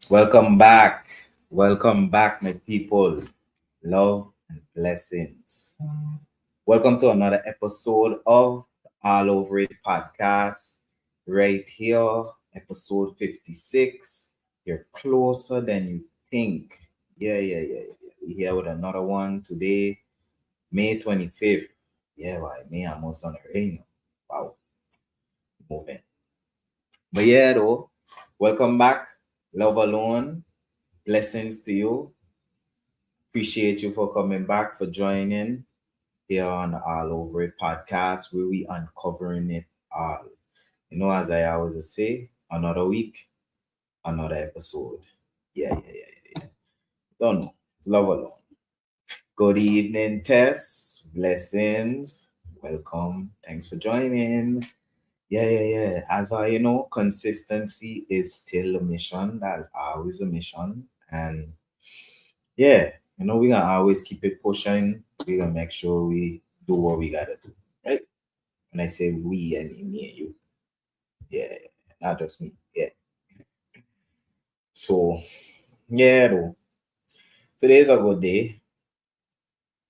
Welcome back. Welcome back, my people. Love and blessings. Welcome to another episode of All Over It podcast. Right here, episode 56. You're closer than you think. Yeah. We're here with another one today, May 25th. Yeah, why? May almost done already. Now. Wow, moving. But yeah, though, welcome back. Love alone. Blessings to you. Appreciate you for coming back, for joining here on the All Over It podcast, where we uncovering it all. As I always say, another week, another episode. Yeah. Don't know. It's love alone. Good evening, Tess. Blessings. Welcome. Thanks for joining. Yeah. As I consistency is still a mission. That's always a mission. And yeah, we're gonna always keep it pushing. We're gonna make sure we do what we gotta do, right? When I say we, I mean me and you. Yeah, not just me. Yeah. So, yeah, though. Today's a good day.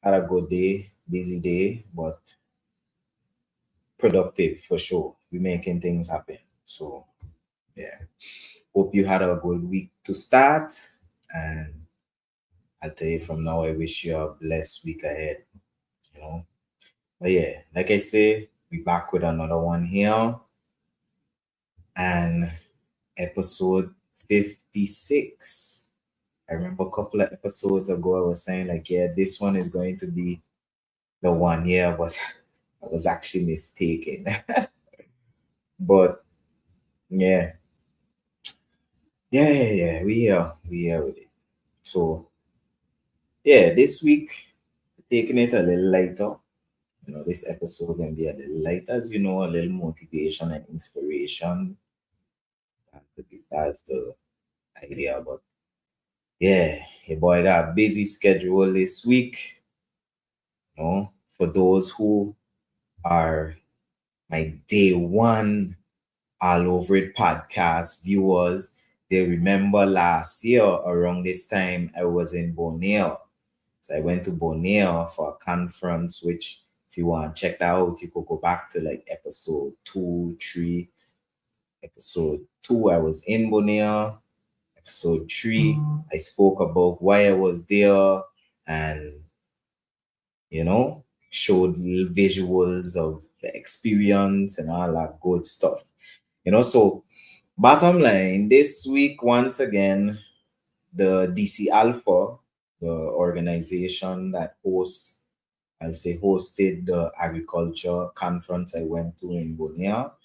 Had a good day, busy day, but productive for sure. We're making things happen. So, yeah. Hope you had a good week to start. And I'll tell you from now, I wish you a blessed week ahead. You know, but yeah, like I say, we back with another one here. And episode 56. I remember a couple of episodes ago, I was saying, like, yeah, this one is going to be the one year, but I was actually mistaken. But yeah, yeah, we here with it. So yeah, this week, taking it a little lighter. This episode gonna be a little lighter, as a little motivation and inspiration. That's the idea. But yeah, your boy got a busy schedule this week. For those who are my day one all over it podcast viewers, they remember last year around this time I was in Borneo. So I went to Borneo for a conference, which if you want to check that out, you could go back to like episode 2, 3. Episode 2, I was in Borneo. Episode 3, I spoke about why I was there and you know, showed little visuals of the experience and all that good stuff. So bottom line, this week, once again, the DC Alpha, the organization that hosted the agriculture conference I went to in Borneo.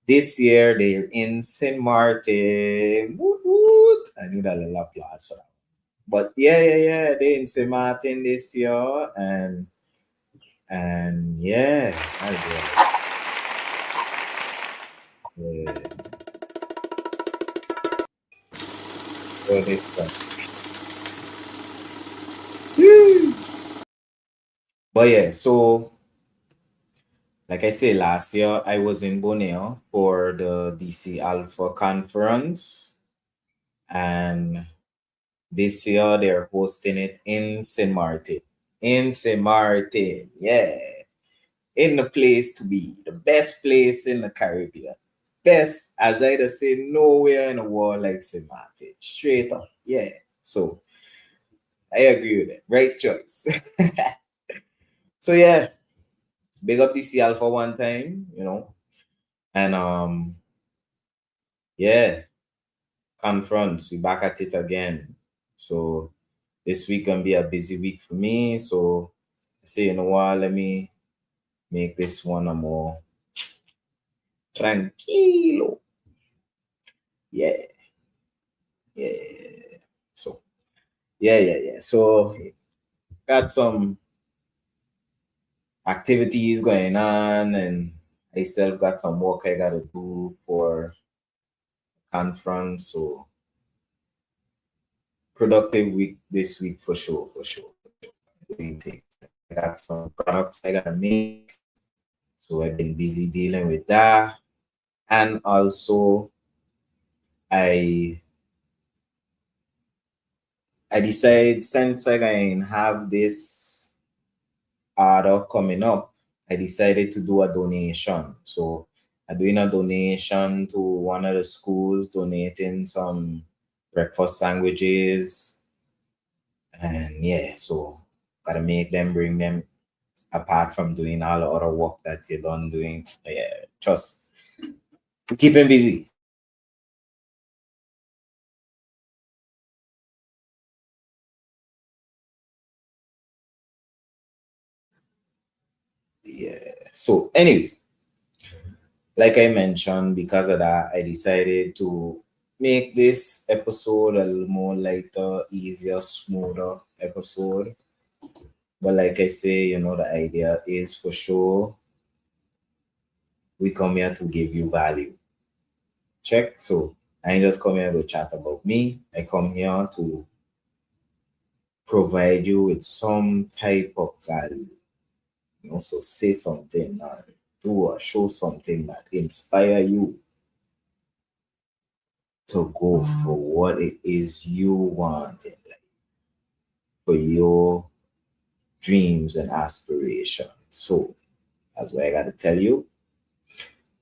This year, they're in St. Martin. Woot, woot. I need a little applause for that. But yeah, they're in St. Martin this year, and yeah, yeah, this one. Woo! But yeah, so like I say, last year I was in Borneo for the DC Alpha conference, and this year they're hosting it in St. Martin. In St. Martin, yeah, in the place to be, the best place in the Caribbean. Best, as I just say, nowhere in the world like St. Martin. Straight up, yeah. So I agree with it. Right choice. So yeah, big up DC Alpha one time, and yeah, conference. We back at it again. So this week gonna be a busy week for me. So I say, you know what, let me make this one a more tranquilo. Yeah, yeah. So yeah. So got some activities going on and I self got some work I gotta do for conference. So productive week this week for sure. Doing things. I got some products I gotta make. So I've been busy dealing with that. And also I I decided since I can have this order coming up, I decided to do a donation. So I'm doing a donation to one of the schools, donating some breakfast sandwiches. And yeah, so gotta make them, bring them, apart from doing all the other work that you done doing. So yeah, just keep him busy. Yeah. So, anyways, like I mentioned, because of that, I decided to make this episode a little more lighter, easier, smoother episode. But like I say, the idea is for sure we come here to give you value. Check. So I ain't just come here to chat about me. I come here to provide you with some type of value. So say something or do or show something that inspire you to go for what it is you want in life, for your dreams and aspirations. So that's why I gotta tell you,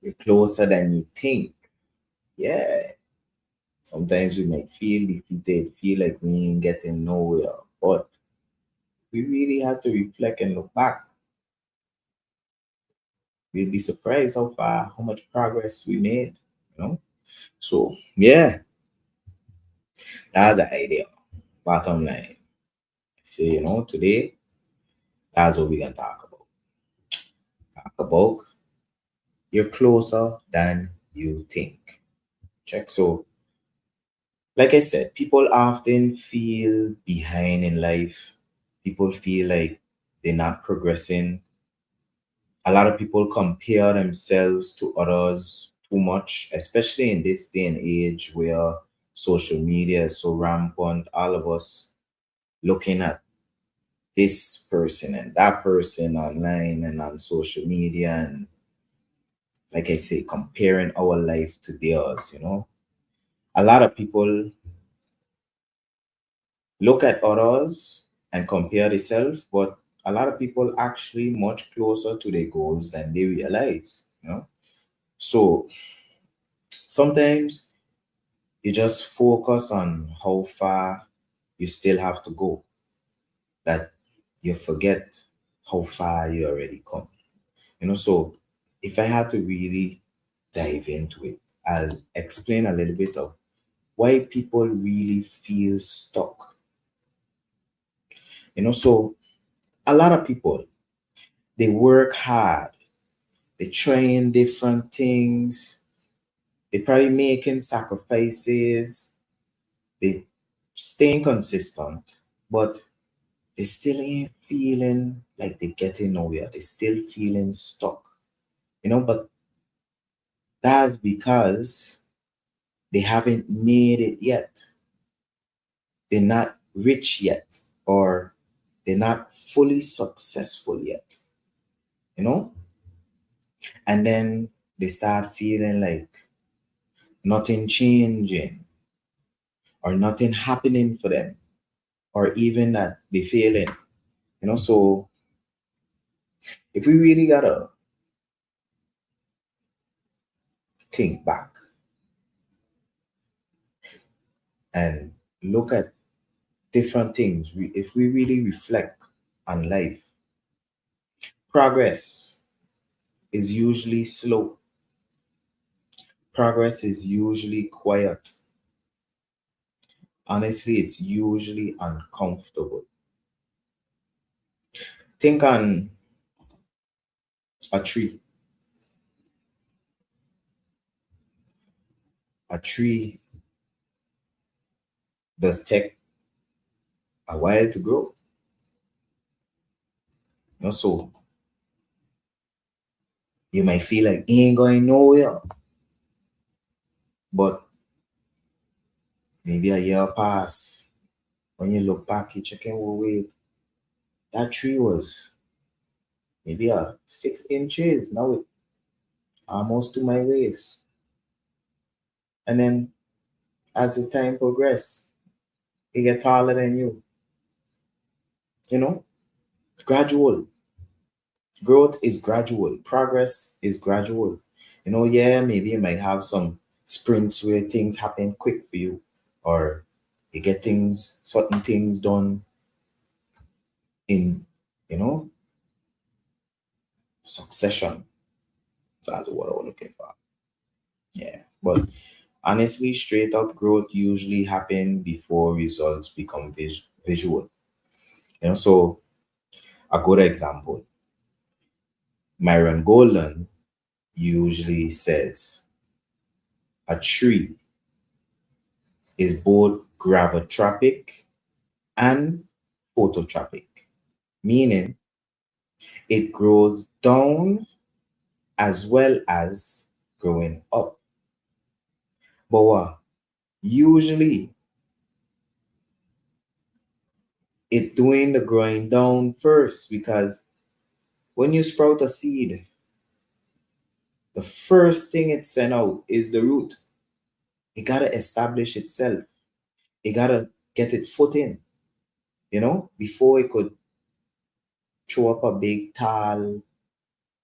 you're closer than you think. Yeah. Sometimes we might feel defeated, feel like we ain't getting nowhere. But we really have to reflect and look back. We'll be surprised how much progress we made, you know? So yeah, that's the idea. Bottom line. So, today that's what we're gonna talk about. Talk about you're closer than you think. Check. So, like I said, people often feel behind in life. People feel like they're not progressing. A lot of people compare themselves to others too much, especially in this day and age where social media is so rampant. All of us looking at this person and that person online and on social media, and like I say, comparing our life to theirs. A lot of people look at others and compare themselves, but a lot of people actually much closer to their goals than they realize. So sometimes you just focus on how far you still have to go, that you forget how far you already come. So if I had to really dive into it, I'll explain a little bit of why people really feel stuck. So a lot of people, they work hard, they trying different things, they probably making sacrifices, they staying consistent, but they still ain't feeling like they're getting nowhere. They still feeling stuck. But that's because they haven't made it yet. They're not rich yet, or they're not fully successful yet, you know? And then they start feeling like nothing changing or nothing happening for them, or even that they failing. So if we really gotta think back and look at different things, if we really reflect on life, progress is usually slow. Progress is usually quiet. Honestly, it's usually uncomfortable. Think on a tree. A tree does take a while to grow. So you might feel like it ain't going nowhere, but maybe a year pass. When you look back, you check in, well, wait, that tree was maybe a 6 inches. Now it almost to my waist. And then as the time progress, it get taller than you. You know, gradual. Growth is gradual. Progress is gradual. Yeah, maybe you might have some sprints where things happen quick for you, or you get certain things done in, you know, succession. That's what I was looking for. Yeah. But honestly, straight up growth usually happen before results become visual. So a good example, Myron Golden usually says a tree is both gravitropic and phototropic, meaning it grows down as well as growing up. But usually it doing the growing down first, because when you sprout a seed, the first thing it send out is the root. It gotta establish itself. It gotta get its foot in, before it could throw up a big tall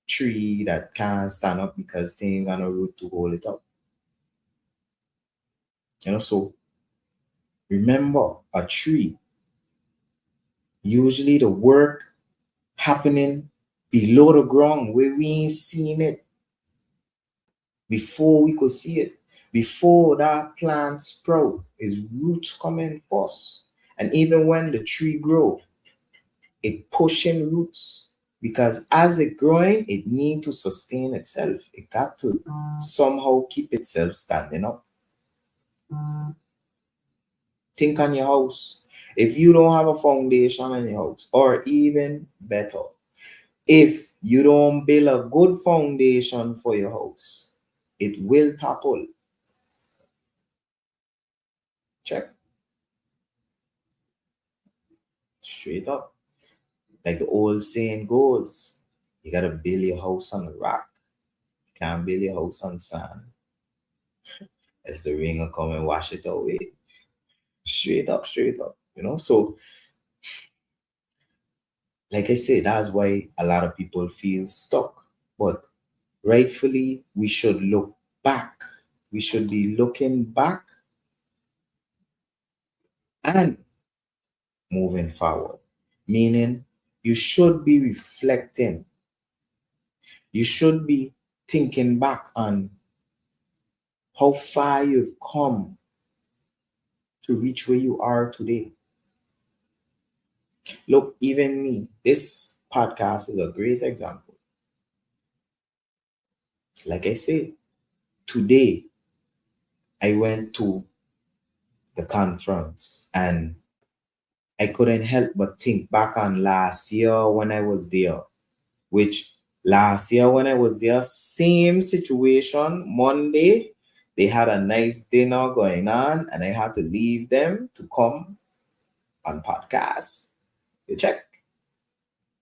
tree that can't stand up because things got no root to hold it up. So remember, a tree, usually the work happening below the ground where we ain't seen it before we could see it. Before that plant sprout, its roots coming first. And even when the tree grow, it pushing roots, because as it growing, it need to sustain itself. It got to somehow keep itself standing up. Think on your house. If you don't have a foundation in your house, or even better, if you don't build a good foundation for your house, it will topple. Check. Straight up. Like the old saying goes, you gotta build your house on a rock. You can't build your house on sand. As the rain will come and wash it away. Straight up, straight up. So like I said, that's why a lot of people feel stuck. But rightfully, we should look back. We should be looking back and moving forward. Meaning, you should be reflecting. You should be thinking back on how far you've come to reach where you are today. Look, even me, this podcast is a great example. Like I say, today I went to the conference and I couldn't help but think back on last year when I was there, which last year when I was there, same situation. Monday, they had a nice dinner going on and I had to leave them to come on podcast. You check.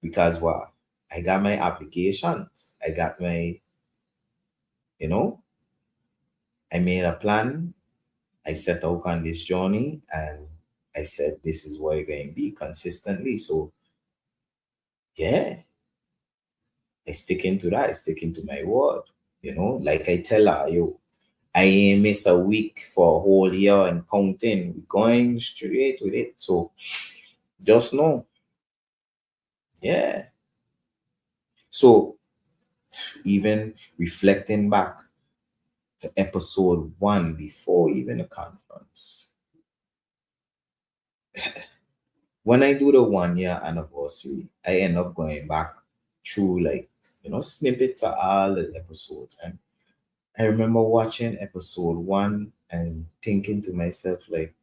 Because what? I got my applications. I got my, you know, I made a plan. I set out on this journey and I said, this is what you're going to be consistently. So, yeah, I stick into that. I stick into my word. Like I tell her, I ain't miss a week for a whole year and counting. We're going straight with it. So, just know, yeah. So, even reflecting back to episode 1 before even the conference, when I do the 1 year anniversary, I end up going back through like, snippets of all the episodes. And I remember watching episode 1 and thinking to myself, like,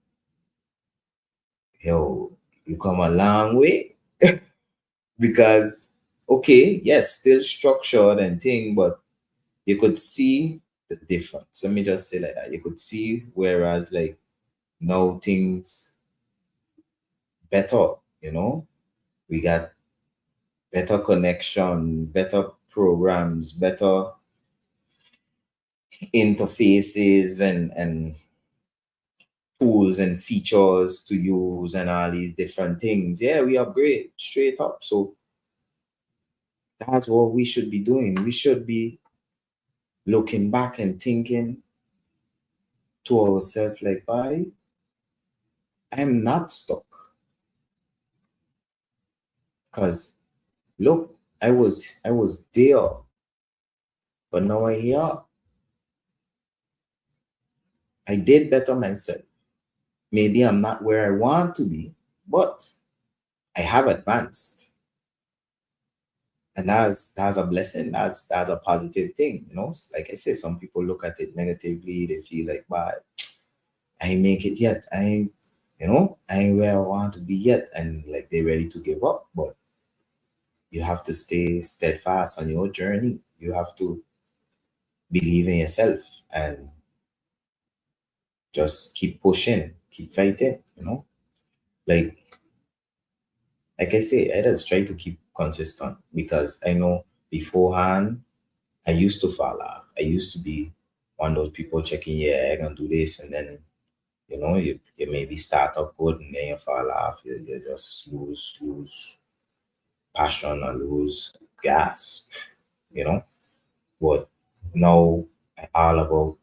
yo, you come a long way. Because, okay, yes, still structured and thing, but you could see the difference. Let me just say like that. You could see, whereas like now things better, we got better connection, better programs, better interfaces and tools and features to use and all these different things. Yeah, we upgrade straight up. So that's what we should be doing. We should be looking back and thinking to ourselves like, why I'm not stuck. Because look, I was there, but now I here. I did better myself. Maybe I'm not where I want to be, but I have advanced. And that's a blessing. That's a positive thing, you know. Like I said, some people look at it negatively. They feel like, "Wow, I ain't make it yet. I ain't where I want to be yet," and like they're ready to give up. But you have to stay steadfast on your journey. You have to believe in yourself and just keep pushing, keep fighting. Like like I say, I just try to keep consistent because I know beforehand I used to fall off. I used to be one of those people checking, yeah, I can do this, and then you maybe start up good and then you fall off. You just lose passion or lose gas, you know. But now all about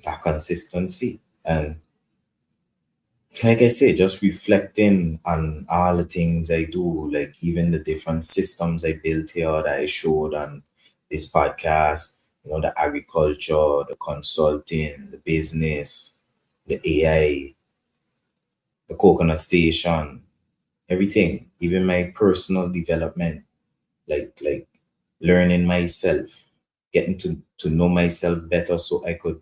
that consistency and like I say, just reflecting on all the things I do, like even the different systems I built here that I showed on this podcast, the agriculture, the consulting, the business, the AI, the coconut station, everything, even my personal development, like learning myself, getting to know myself better so I could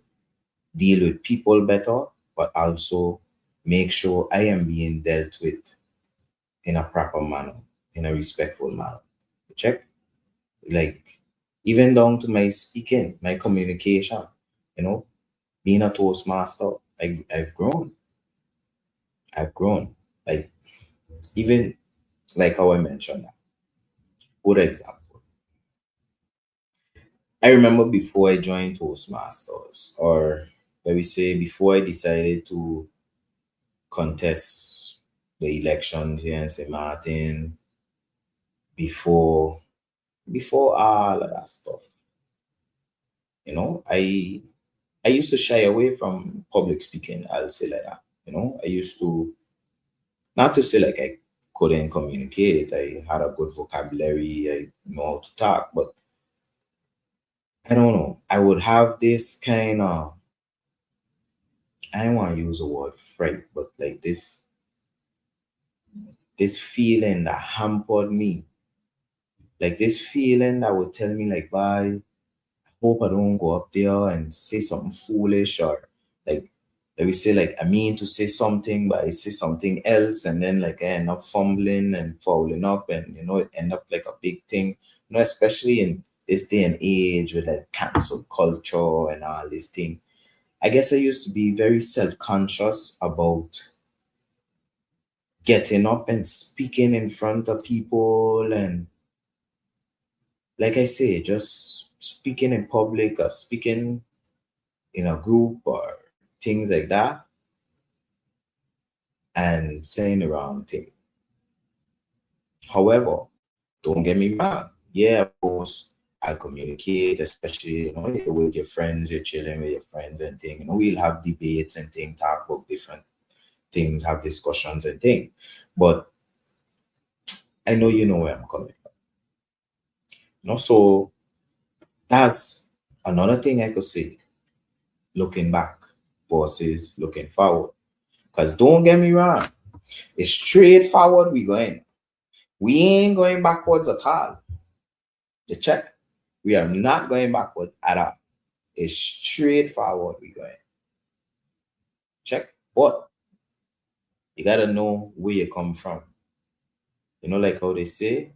deal with people better, but also make sure I am being dealt with in a proper manner, in a respectful manner. Check? Like, even down to my speaking, my communication, you know, being a Toastmaster, I've grown. I've grown. Like, even like how I mentioned, good example. I remember before I joined Toastmasters, or let me say before I decided to contest the elections here in St. Martin, before before all of that stuff, I used to shy away from public speaking, I'll say like that. I used to, not to say like I couldn't communicate, I had a good vocabulary, I know how to talk, but I don't know. I would have this kind of, I don't want to use the word fright, but like this feeling that hampered me, like this feeling that would tell me like, bye, hope I don't go up there and say something foolish or like we say like I mean to say something but I say something else and then like I end up fumbling and fouling up and it end up like a big thing. Especially in this day and age with like cancel culture and all this thing. I guess I used to be very self-conscious about getting up and speaking in front of people and like I say, just speaking in public or speaking in a group or things like that and saying the wrong thing. However, don't get me wrong. Yeah, of course, I communicate, especially you're with your friends, you're chilling with your friends and things. We'll have debates and things, talk about different things, have discussions and things. But I know you know where I'm coming from. So that's another thing I could say, looking back versus looking forward. Because don't get me wrong, it's straight forward we going. We ain't going backwards at all. The check. We are not going backwards at all. It's straight forward we going. Check. But you gotta know where you come from. Like how they say,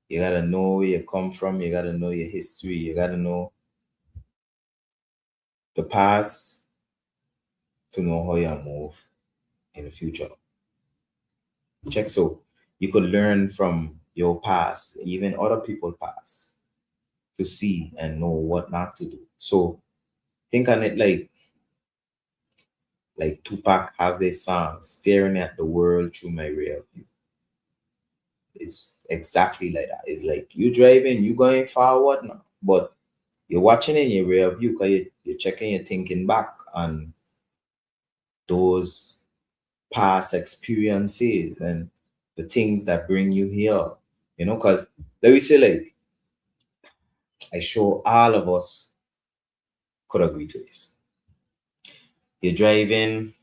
you gotta know where you come from, you gotta know your history, you gotta know the past to know how you move in the future. Check. So you could learn from your past, even other people's past, to see and know what not to do. So think on it Like Tupac have this song, staring at the world through my rear view. It's exactly like that. It's like you driving, you going forward now, but you're watching in your rear view because you're checking, you're thinking back on those past experiences and the things that bring you here. Because let me say, like, I sure all of us could agree to this. You're driving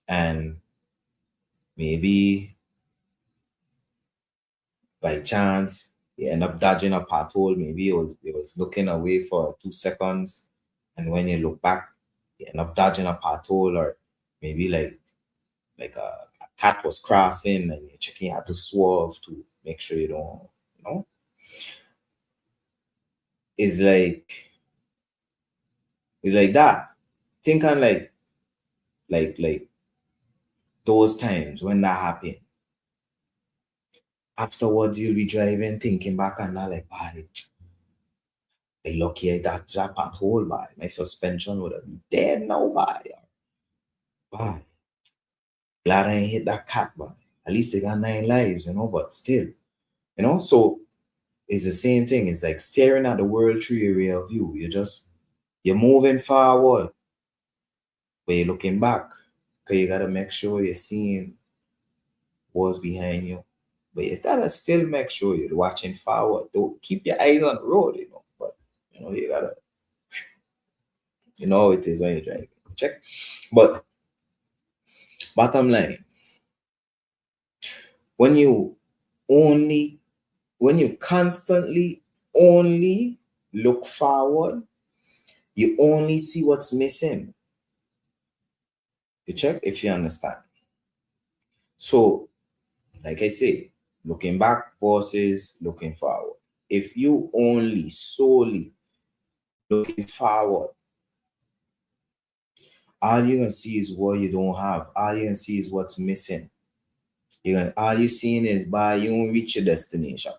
and maybe by chance you end up dodging a pothole. Maybe it was looking away for 2 seconds, and when you look back, you end up dodging a pothole, or maybe like a cat was crossing and you're checking, you have to swerve to make sure you don't, you know. It's like it's like that. Think on like those times when that happened. Afterwards, you'll be driving, thinking back on that, like, "Boy, I lucky I that pothole, by my suspension would have been dead now, by glad I ain't hit that cat, by at least they got 9 lives, but still. So it's the same thing. It's like staring at the world through your rear view. You're moving forward, but you're looking back. Because you gotta make sure you're seeing what's behind you. But you gotta still make sure you're watching forward. Don't keep your eyes on the road. But you gotta how it is when you're driving. Check. But bottom line, when you only when you constantly only look forward, you only see what's missing. You check if you understand. So, like I say, looking back versus looking forward. If you only solely looking forward, all you're gonna see is what you don't have. All you're gonna see is what's missing. All you're seeing is by you won't reach your destination.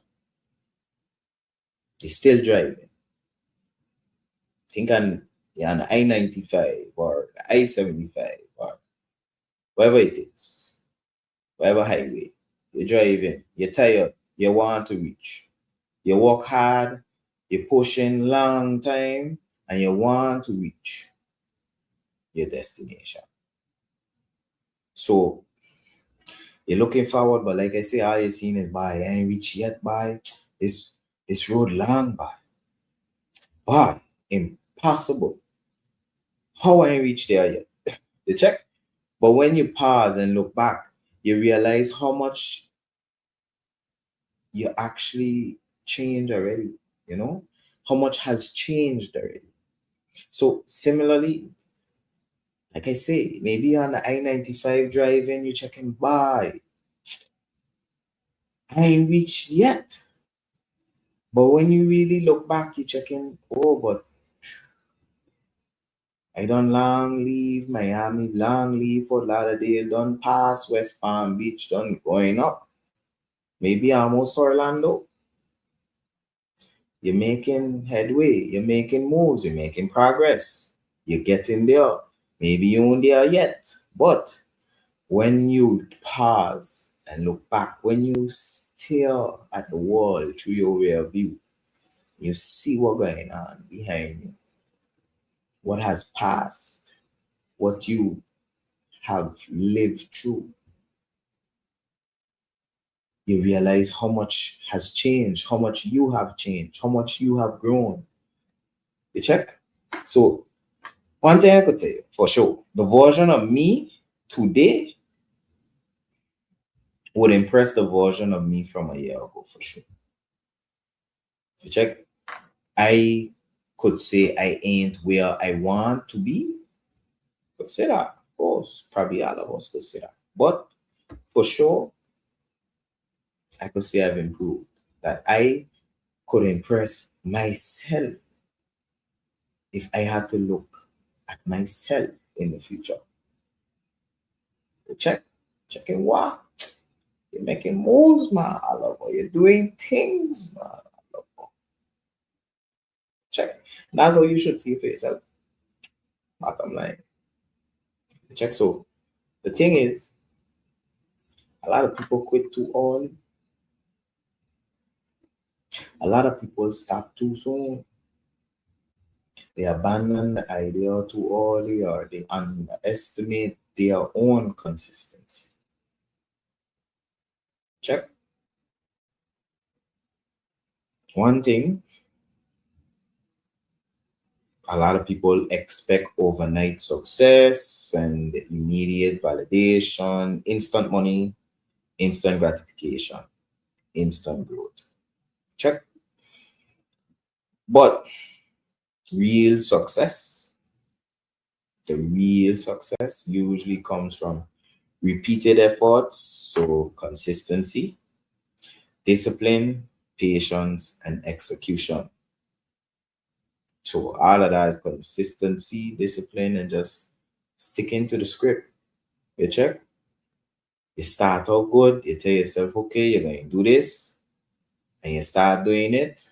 You're still driving. Think on I-95 or I-75 or wherever it is, wherever highway. You're driving, you're tired, you want to reach. You work hard, you're pushing long time, and you want to reach your destination. So you're looking forward, but like I say, all you're seeing is by I ain't reached yet, by this road long, by impossible. How I ain't reached there yet? You check? But when you pause and look back, you realize how much you actually changed already. How much has changed already. So similarly, like I say, maybe on the I-95 driving, you're checking by. I ain't reached yet. But when you really look back, you're checking, oh, but I done long leave Miami, long leave Fort Lauderdale, done pass West Palm Beach, done going up. Maybe almost Orlando. You're making headway, you're making moves, you're making progress. You're getting there. Maybe you aren't there yet. But when you pause and look back, when you stare at the world through your rear view, you see what's going on behind you, what has passed, what you have lived through. You realize how much has changed, how much you have changed, how much you have grown. You check? So, one thing I could tell you for sure, the version of me today would impress the version of me from a year ago for sure. You check? I could say I ain't where I want to be. Could say that, of course. Probably all of us could say that. But for sure, I could say I've improved. That I could impress myself if I had to look at myself in the future. Check. Checking what? You're making moves, man. I love what you're doing things, man. I love what. Check. That's how you should feel for yourself. Bottom line. Check. So the thing is, a lot of people quit too early. A lot of people stop too soon. They abandon the idea too early, or they underestimate their own consistency. Check. One thing, a lot of people expect overnight success and immediate validation, instant money, instant gratification, instant growth. Check. But real success, the real success usually comes from repeated efforts, so consistency, discipline, patience, and execution. So all of that is consistency, discipline, and just sticking to the script. You check. You start out good. You tell yourself, okay, you're going to do this, and you start doing it,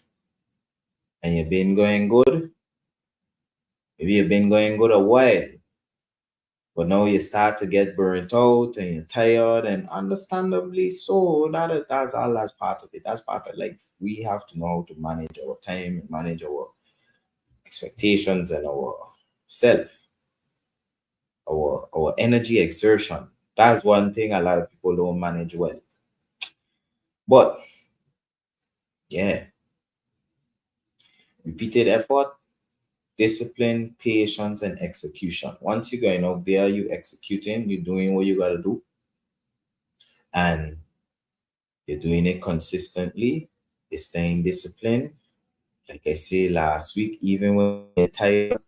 and you've been going good. Maybe you've been going good a while, but now you start to get burnt out and you're tired, and understandably so. That's all. That's part of it. That's part of life. We have to know how to manage our time, manage our expectations, and our self, our energy exertion. That's one thing a lot of people don't manage well. But yeah, repeated effort, discipline, patience, and execution. Once you're going out there, you executing, you're doing what you gotta do, and you're doing it consistently, you're staying disciplined. Like I said last week, even when you're tired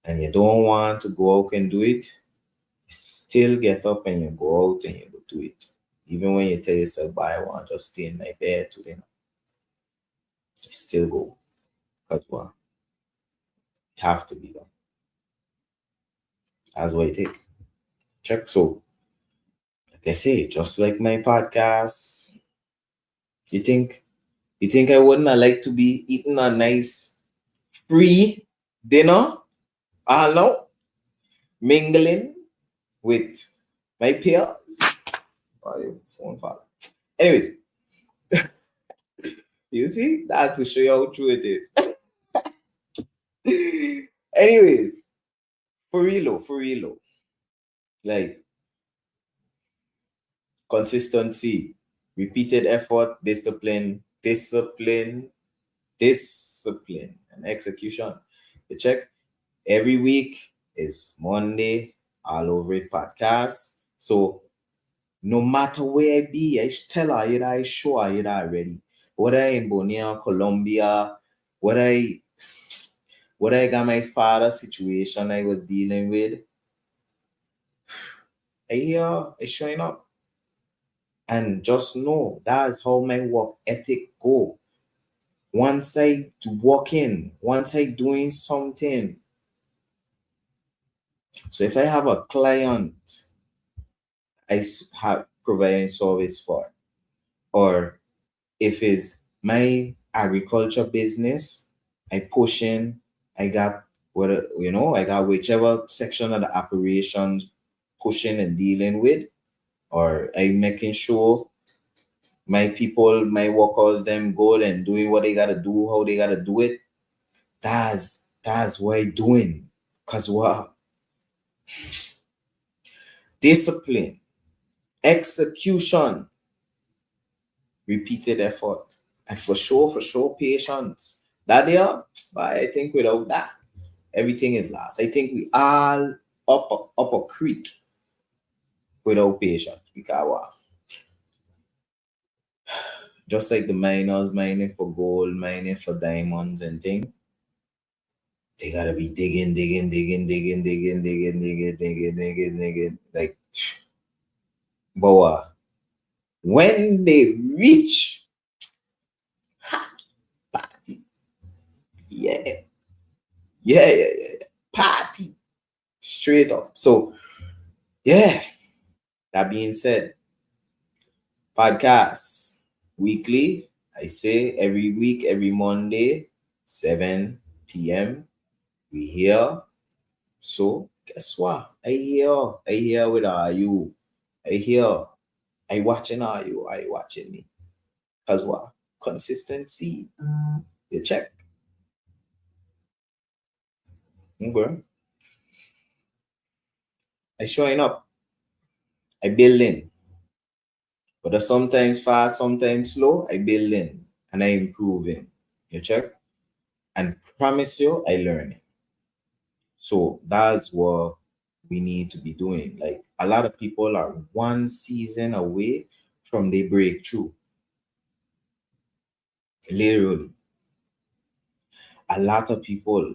and you don't want to go out and do it, you still get up and you go out and you go do it. Even when you tell yourself, "Bye, I want to just stay in my bed today," you still go. Because what? It have to be done. That's what it is. Check. So, like I say, just like my podcast, you think I wouldn't have like to be eating a nice free dinner? I know, mingling with my peers. Oh, your phone fall. Anyways, you see, that's to show you how true it is. Anyways, for real, though, like consistency, repeated effort, discipline, and execution. You check. Every week is Monday, all over it podcast. So no matter where I be, I tell her either I show her either already. Whether I in Bonia, Colombia, whether I got my father's situation I was dealing with, I showing up. And just know that's how my work ethic go. Once I walk in, once I doing something. So if I have a client have providing service for, or if it's my agriculture business, I push in, I got I got whichever section of the operations pushing and dealing with, or I making sure my people, my workers, them good and doing what they gotta do, how they gotta do it. That's what I doing. Cause what? Discipline, execution, repeated effort, and for sure, patience. That there, but I think without that, everything is lost. I think we all up a creek without patience. Because what? Just like the miners mining for gold, mining for diamonds and things, they gotta be digging. Like, but what? When they reach, party, yeah, yeah, party, straight up. So, yeah, that being said, podcast weekly, I say every week, every Monday, 7 p.m. We here. So guess what? I hear with you. I hear. I watching you. I watching me. Cause what? Consistency. You check. Okay. I showing up. I building. But I sometimes fast, sometimes slow. I building and I improving. You check. And promise you, I learning. So that's what we need to be doing. Like a lot of people are one season away from their breakthrough. Literally, a lot of people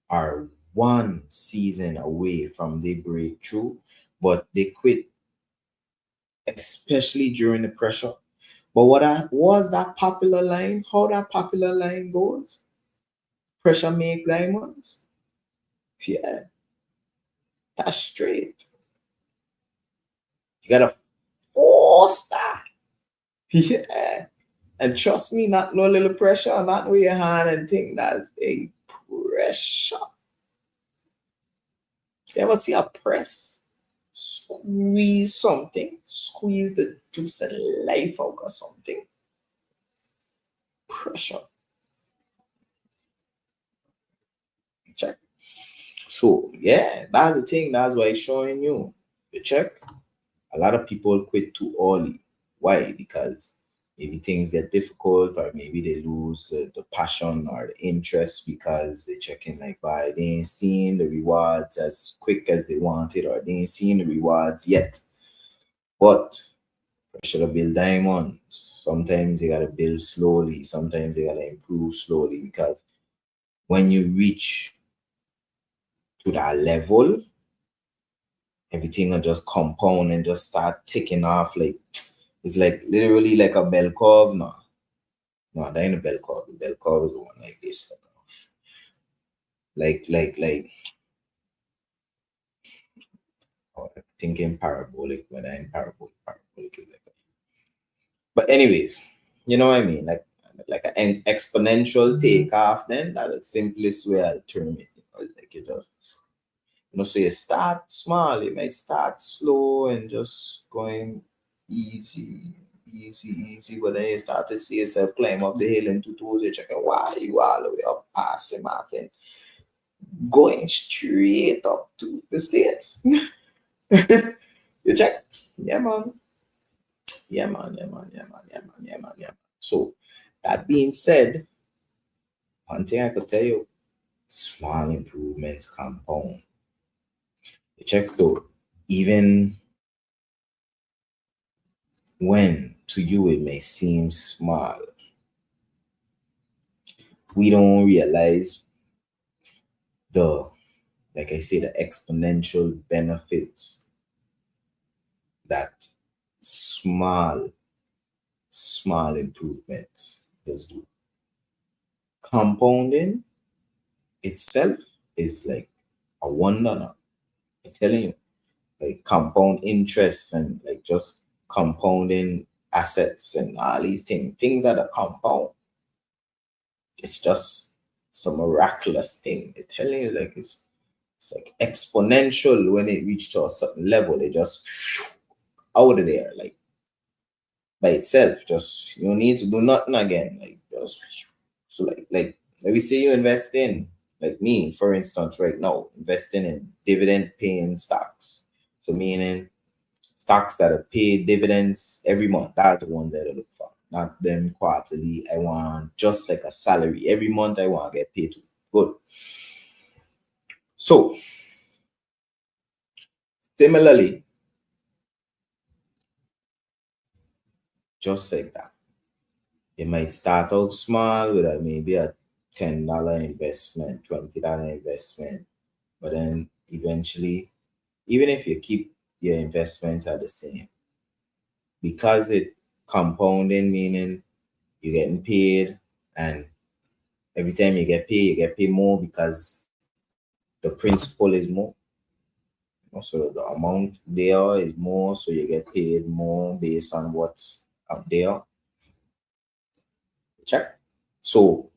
are one season away from their breakthrough, but they quit, especially during the pressure. But what I was that popular line? How that popular line goes? Pressure make diamonds. Yeah, that's straight. You gotta force that. Yeah. And trust me, not no little pressure, not with your hand and think that's a pressure. You ever see a press? Squeeze something, squeeze the juice and life out of something. Pressure. Check. So yeah, that's the thing. That's why it's showing you. You check. A lot of people quit too early. Why? Because maybe things get difficult, or maybe they lose the passion or the interest because they checking like why they ain't seeing the rewards as quick as they wanted, or they ain't seeing the rewards yet. But should have build diamonds. Sometimes you gotta build slowly. Sometimes you gotta improve slowly because when you reach to that level, everything will just compound and just start taking off. Like it's like literally like a bell curve. No, no, that ain't a bell curve. The bell curve is the one like this. Like thinking parabolic when I'm parabolic. Parabolic is like, but anyways, you know what I mean? Like an exponential takeoff. Then that's the simplest way I'll term it. Like you just so you start small. You might start slow and just going easy, easy. But then you start to see yourself climb up the hill in 2 2s. You're checking why you all the way up past the mountain, going straight up to the States. You check? Yeah, man. Yeah, man. Yeah, man. Yeah, man. Yeah, man. Yeah, man. Yeah, man. So, that being said, one thing I could tell you, small improvements compound. You check? So, even when to you it may seem small, we don't realize the, like I say, the exponential benefits that small, small improvements does do. Compounding itself is like a wonder now. I'm telling you, like compound interest and like just compounding assets and all these things that are compound. It's just some miraculous thing. I'm telling you, like it's like exponential when it reached to a certain level. It just out of there, like by itself. Just you don't need to do nothing again. Like just so like let me say you invest in like me, for instance, right now, investing in dividend paying stocks. So meaning stocks that are paid dividends every month. That's the ones that I look for. Not them quarterly. I want just like a salary. Every month I want to get paid to. Good. So similarly, just like that. You might start out small with maybe a $10 investment, $20 investment, but then eventually, even if you keep your investments at the same, because it compounding, meaning you're getting paid, and every time you get paid more because the principal is more. So the amount there is more, so you get paid more based on what's out there. Check. So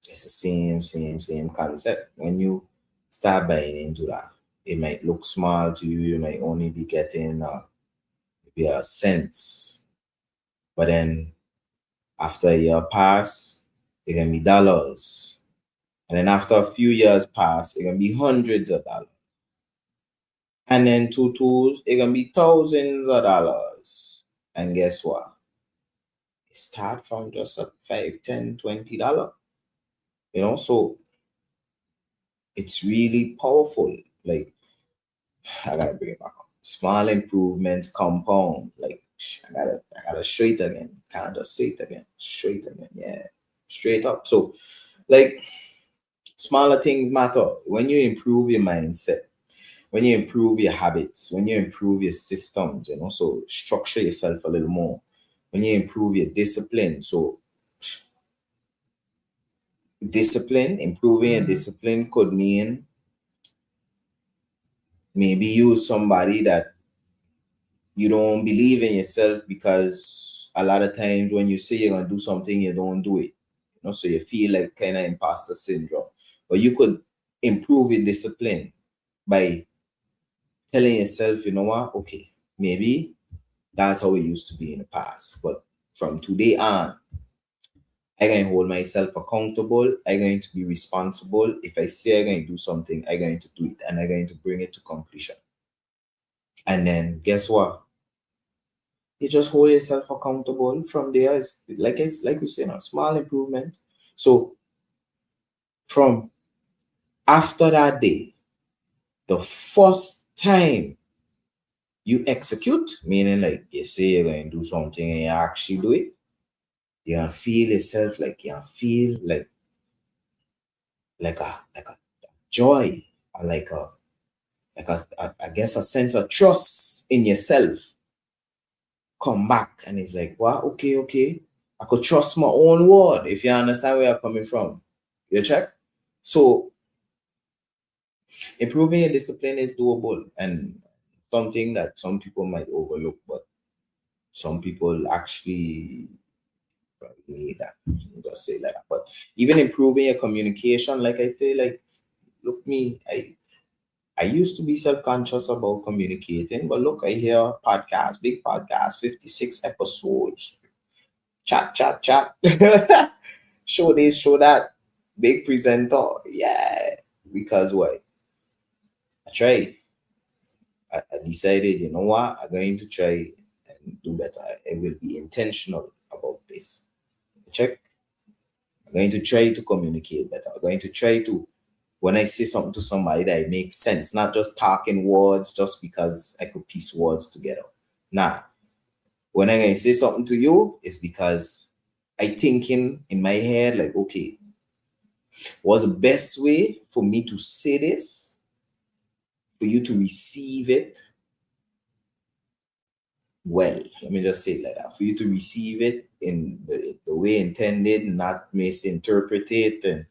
it's the same concept. When you start buying into that. It might look small to you. You might only be getting maybe a cents, but then after a year pass, it can be dollars, and then after a few years pass, it can be hundreds of dollars, and then two tools, it can be thousands of dollars. And guess what? It start from just a 5, 10, $20. So it's really powerful. Like, I gotta bring it back up. Small improvements compound. Like, I gotta show it again. Can't just say it again. Show it again. Yeah, straight up. So, like, smaller things matter. When you improve your mindset, when you improve your habits, when you improve your systems, and also structure yourself a little more. When you improve your discipline, so improving your discipline could mean maybe you somebody that you don't believe in yourself because a lot of times when you say you're gonna do something, you don't do it. So you feel like kind of imposter syndrome. But you could improve your discipline by telling yourself, you know what, okay, maybe that's how it used to be in the past. But from today on, I'm going to hold myself accountable. I'm going to be responsible. If I say I'm going to do something, I'm going to do it and I'm going to bring it to completion. And then guess what? You just hold yourself accountable from there. It's like we say now, small improvement. So from after that day, the first time you execute, meaning like you say you're going to do something and you actually do it, you gonna feel yourself like you gonna feel like a joy, or I guess a sense of trust in yourself come back, and it's like, wow, okay, I could trust my own word, if you understand where I'm coming from. You check? So improving your discipline is doable and something that some people might overlook, but some people actually probably need that. Just say like that. But even improving your communication, like I say, like, look me, I used to be self-conscious about communicating, but look, I hear podcast, big podcast, 56 episodes, chat, show this, show that, big presenter. Yeah. Because what? I tried. I decided, you know what? I'm going to try and do better. I will be intentional about this. Check. I'm going to try to communicate better. I'm going to try to, when I say something to somebody, that it makes sense, not just talking words just because I could piece words together. Nah, when I say something to you, it's because I thinking in my head, like, okay, what's the best way for me to say this, for you to receive it well? Let me just say it like that. For you to receive it in the way intended, not misinterpret it and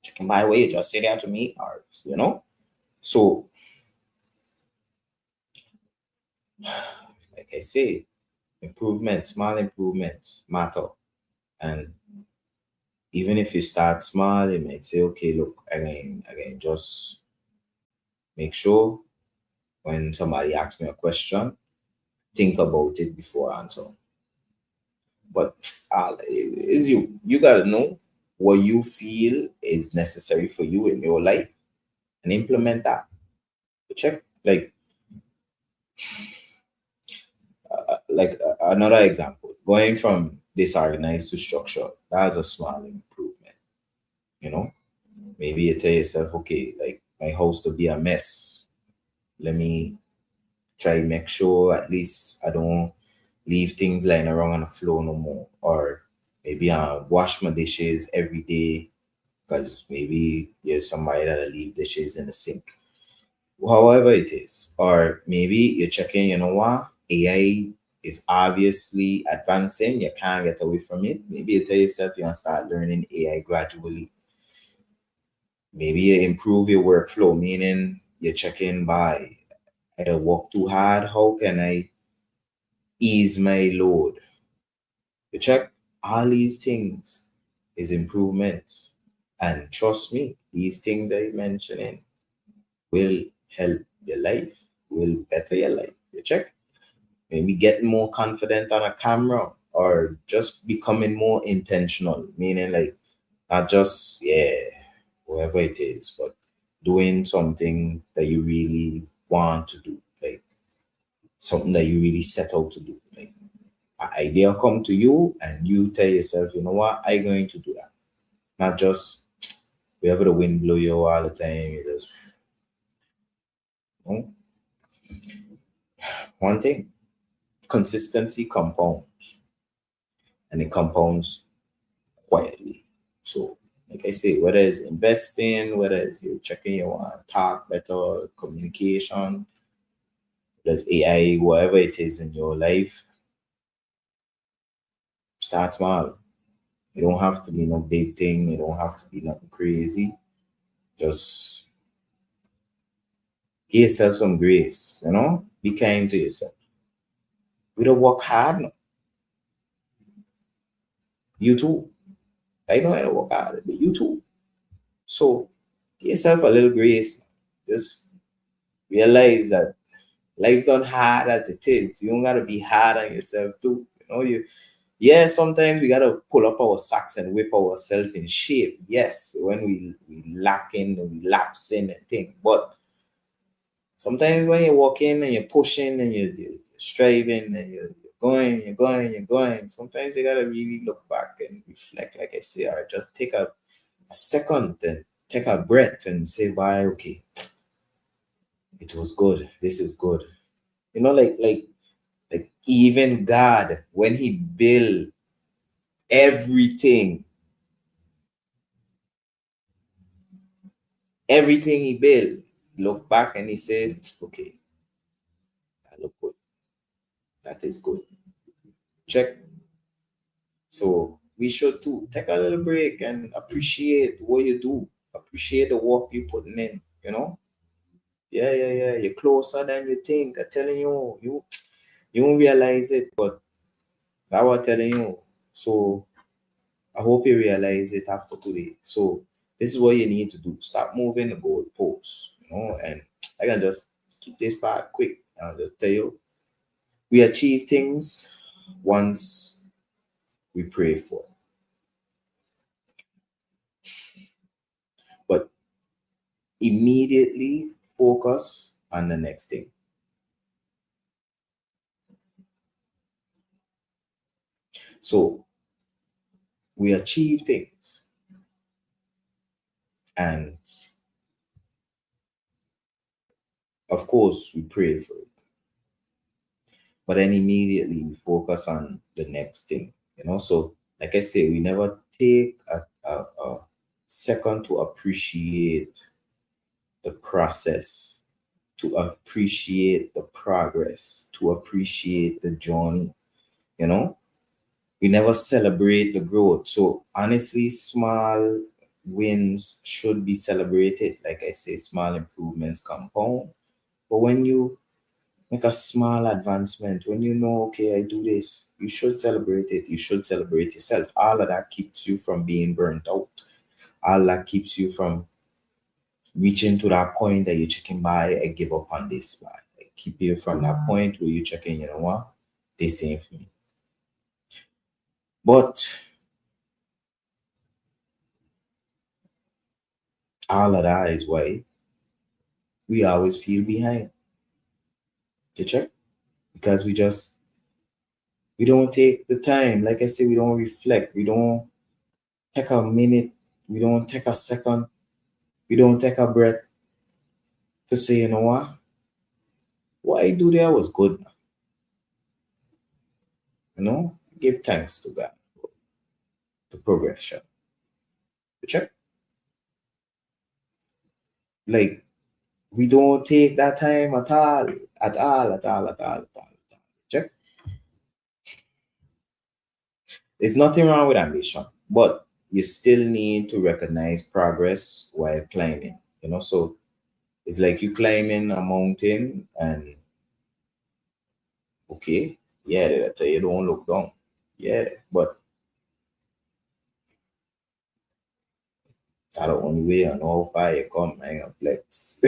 checking my way, just say that to me, or. So, like I say, improvements, small improvements matter. And even if you start small, you might say, okay, look, I can just make sure when somebody asks me a question, think about it before answer. But is you gotta know what you feel is necessary for you in your life and implement that. Check another example, going from disorganized to structure. That's a small improvement. You know, maybe you tell yourself, okay, like my house to be a mess. Let me try make sure at least I don't leave things lying around on the floor no more. Or maybe I wash my dishes every day because maybe you're somebody that leave dishes in the sink. However it is. Or maybe you're checking, you know what? AI is obviously advancing. You can't get away from it. Maybe you tell yourself you're gonna start learning AI gradually. Maybe you improve your workflow, meaning you're checking by I work too hard. How can I ease my load? You check all these things is improvements. And trust me, these things I'm mentioning, will help your life, will better your life. You check? Maybe getting more confident on a camera or just becoming more intentional, meaning like not just, yeah, whatever it is, but doing something that you really want to do, like something that you really set out to do. Like an idea come to you and you tell yourself, you know what, I'm going to do that. Not just wherever the wind blow you all the time. You just, you know, one thing, consistency compounds and it compounds quietly. So, like I say, whether it's investing, whether it's you checking your talk better, communication, there's AI, whatever it is in your life, start small. It don't have to be no big thing. It don't have to be nothing crazy. Just give yourself some grace, you know? Be kind to yourself. We don't work hard. No. You too. I know I don't work hard, but you too. So give yourself a little grace. Just realize that life done hard as it is. You don't gotta be hard on yourself too. You know, yeah, sometimes we gotta pull up our socks and whip ourselves in shape. Yes, when we lacking and we lapsing and things. But sometimes when you're walking and you're pushing and you're striving and you're going, sometimes you gotta really look back and reflect, like I say, or just take a second and take a breath and say, why, okay, it was good. This is good. You know, like even God, when He built everything, everything He built, look back and He said, okay, that look good. That is good. Check. So we should too take a little break and appreciate what you do. Appreciate the work you're putting in, you know? Yeah, yeah, yeah. You're closer than you think. I'm telling you, you won't realize it, but that's what I'm telling you. So I hope you realize it after today. So this is what you need to do. Stop moving the goalposts, you know, and I can just keep this part quick. I'll just tell you, we achieve things once we pray for it. But immediately focus on the next thing. So we achieve things and of course we pray for it, but then immediately we focus on the next thing, you know. So like I say, we never take a second to appreciate the process, to appreciate the progress, to appreciate the journey, you know. We never celebrate the growth. So honestly, small wins should be celebrated. Like I say, small improvements compound. But when you make a small advancement, when you know, okay, I do this, you should celebrate it. You should celebrate yourself. All of that keeps you from being burnt out. All that keeps you from reaching to that point that you're checking by, I give up on this. By. Keep you from that point where you're checking, you know what, this ain't for me. But all of that is why we always feel behind. You check? Because we don't take the time. Like I said, we don't reflect. We don't take a minute. We don't take a second. We don't take a breath to say, you know what I do there was good. You know, give thanks to God for the progression. You check? Like we don't take that time at all, at all, at all, at all, at all. At all. Check? There's nothing wrong with ambition, but you still need to recognize progress while climbing. You know, so it's like you climbing a mountain and okay, yeah, they tell you don't look down. Yeah, but that's the only way I know how far you come, man, flex.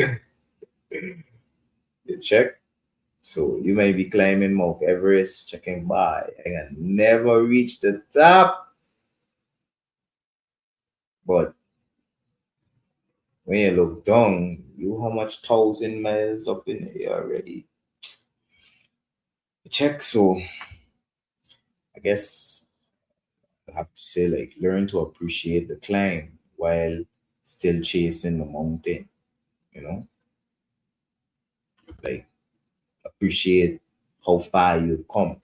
You check. So you may be climbing Mount Everest, checking by, and never reach the top. But when you look down, you how much 1,000 miles up in the air already. Check. So I guess I have to say, like, learn to appreciate the climb while still chasing the mountain. You know, like appreciate how far you've come,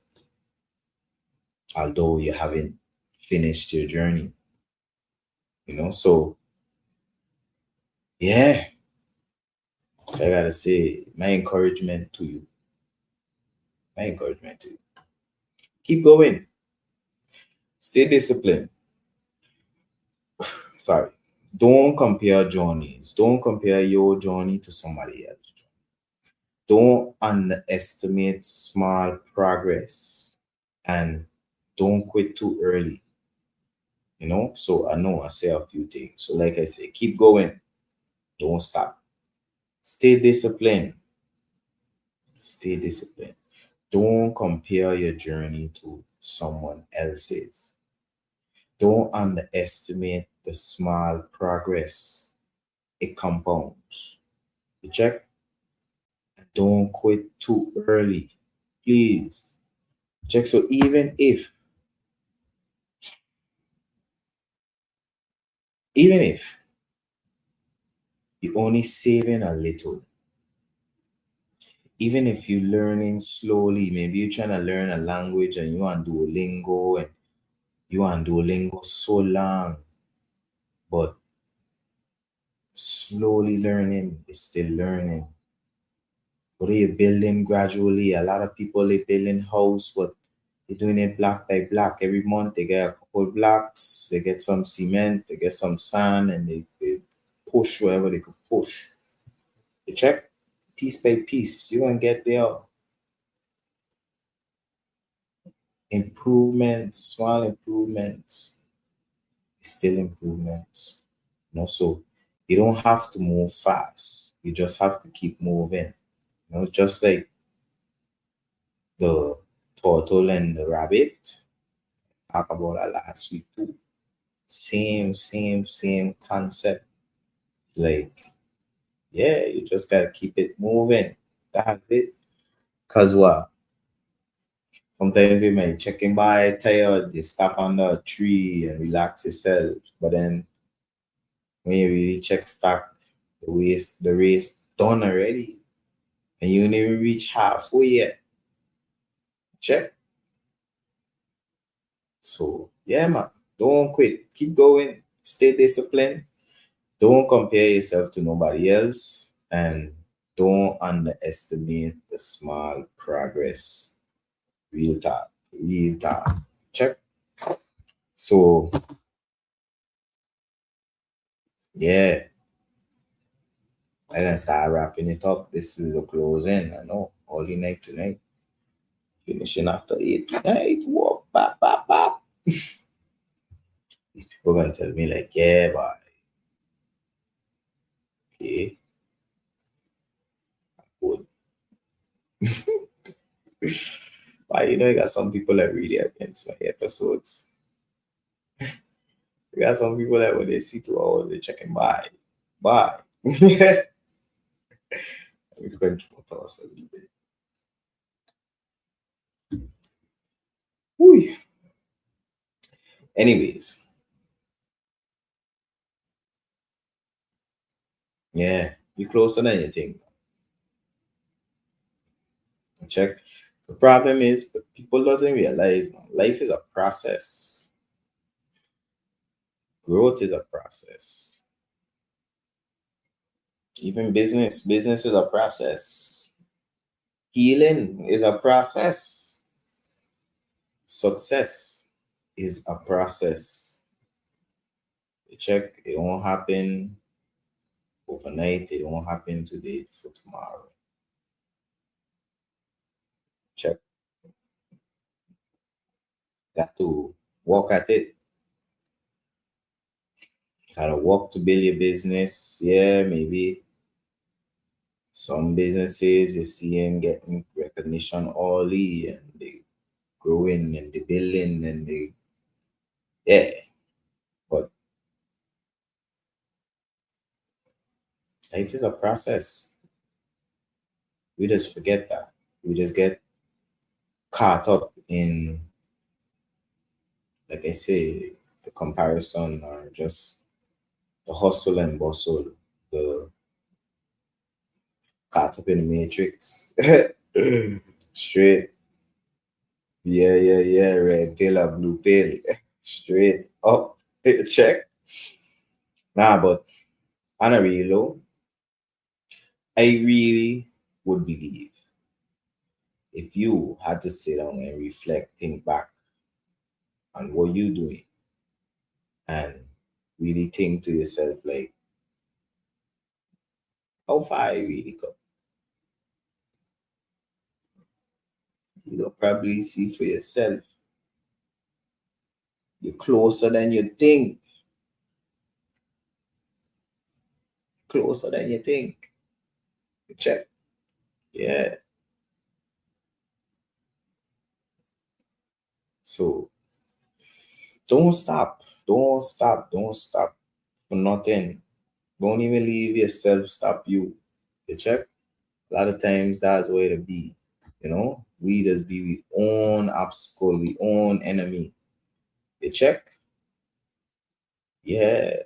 although you haven't finished your journey. So yeah, I gotta say, my encouragement to you, keep going, stay disciplined. Sorry, don't compare journeys. Don't compare your journey to somebody else. Don't underestimate small progress, and don't quit too early. So I know I say a few things. So, like I say, keep going, don't stop. Stay disciplined. Stay disciplined. Don't compare your journey to someone else's. Don't underestimate the small progress. It compounds. You check? Don't quit too early. Please. Check. So even if you're only saving a little, even if you're learning slowly, maybe you're trying to learn a language and you on Duolingo so long, but slowly learning is still learning. What are you building gradually? A lot of people they building house, but they're doing it block by block. Every month they get a couple blocks, they get some cement, they get some sand, and they push wherever they could push. You check piece by piece, you're gonna get there. Improvements, small improvements, still improvements. So you don't have to move fast. You just have to keep moving. Just like the turtle and the rabbit. Talk about that last week too. Same concept. Like, yeah, you just gotta keep it moving. That's it. Cause what? Sometimes you may checking by tired, you stop under a tree and relax yourself. But then when you really check stock, the race done already. And you didn't even reach halfway yet. Check. So yeah, man. Don't quit. Keep going. Stay disciplined. Don't compare yourself to nobody else. And don't underestimate the small progress. Real talk. Real talk. Check. So yeah, I can start wrapping it up. This is the closing. I know. All the night tonight. Finishing after 8 tonight. Whoa, bap, bap, bap. These people gonna tell me like, yeah, but okay, good. But you got some people that really against my episodes. You got some people that when they see 2 hours, they checking by. Bye. We control us a little bit. Whew. Anyways, yeah, you closer than you think. Check. The problem is, but people doesn't realize life is a process. Growth is a process. Even business is a process. Healing is a process. Success is a process. You check, it won't happen overnight, it won't happen today for tomorrow. Check, got to work at it. Gotta work to build your business. Yeah, maybe Some businesses you see them getting recognition early and they growing and they building and they yeah. But life is a process. We just forget that. We just get caught up in, like I say, the comparison or just the hustle and bustle, the caught up in the matrix. Straight. Yeah, yeah, yeah. Red pill or blue pill. Straight up. Check. Nah, but on a real low, I really would believe if you had to sit down and reflect, think back on what you're doing and really think to yourself, like, how far I really come, you'll probably see for yourself. You're closer than you think. Closer than you think. Check. Yeah. So don't stop. Don't stop. Don't stop for nothing. Don't even leave yourself stop you. You check? A lot of times that's where to be. You know? We just be we own obstacle, we own enemy. You check? Yeah.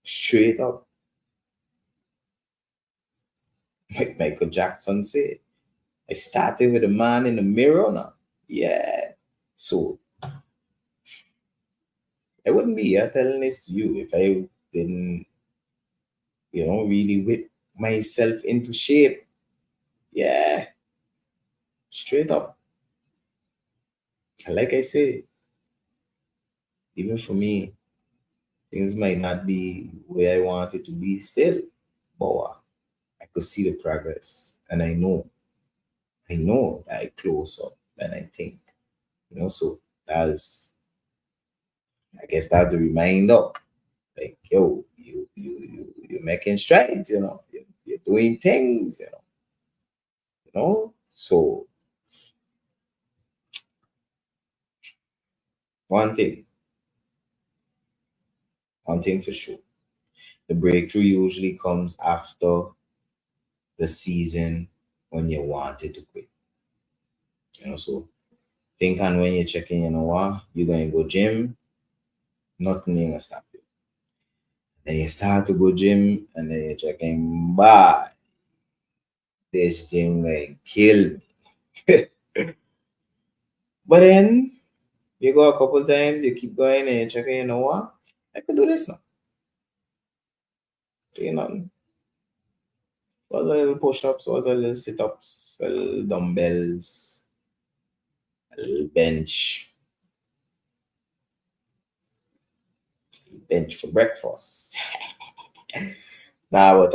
Straight up. Like Michael Jackson said. I started with a man in the mirror now. Yeah. So I wouldn't be here telling this to you if I didn't, really whip myself into shape. Yeah, straight up. And like I say, even for me, things might not be where I want it to be still, but I could see the progress, and I know that I close up than I think. So that's, I guess that's the reminder. Like, yo, you're making strides. You're doing things. So one thing, one thing for sure, the breakthrough usually comes after the season when you wanted to quit. So think on when you're checking, what, you're going to go gym, nothing ain't gonna stop you. Then you start to go gym and then you're checking, bye, this gym going to kill me. But then you go a couple times, you keep going and you're checking, what, I could do this now. Do nothing. Was a little push-ups, was a little sit-ups, a little dumbbells, a little bench for breakfast. Nah, but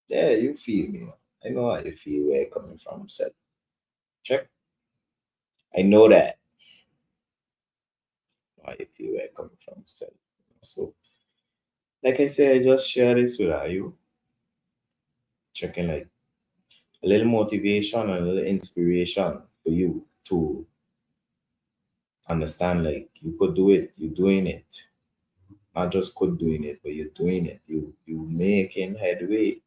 yeah, you feel me. I know how you feel where you're coming from. Said check. I know that. I know how you feel where you're coming from. Said so. Like I said, I just share this with you. Checking like a little motivation and a little inspiration for you to understand like you could do it. You're doing it. Not just could doing it, but you're doing it. You making headway.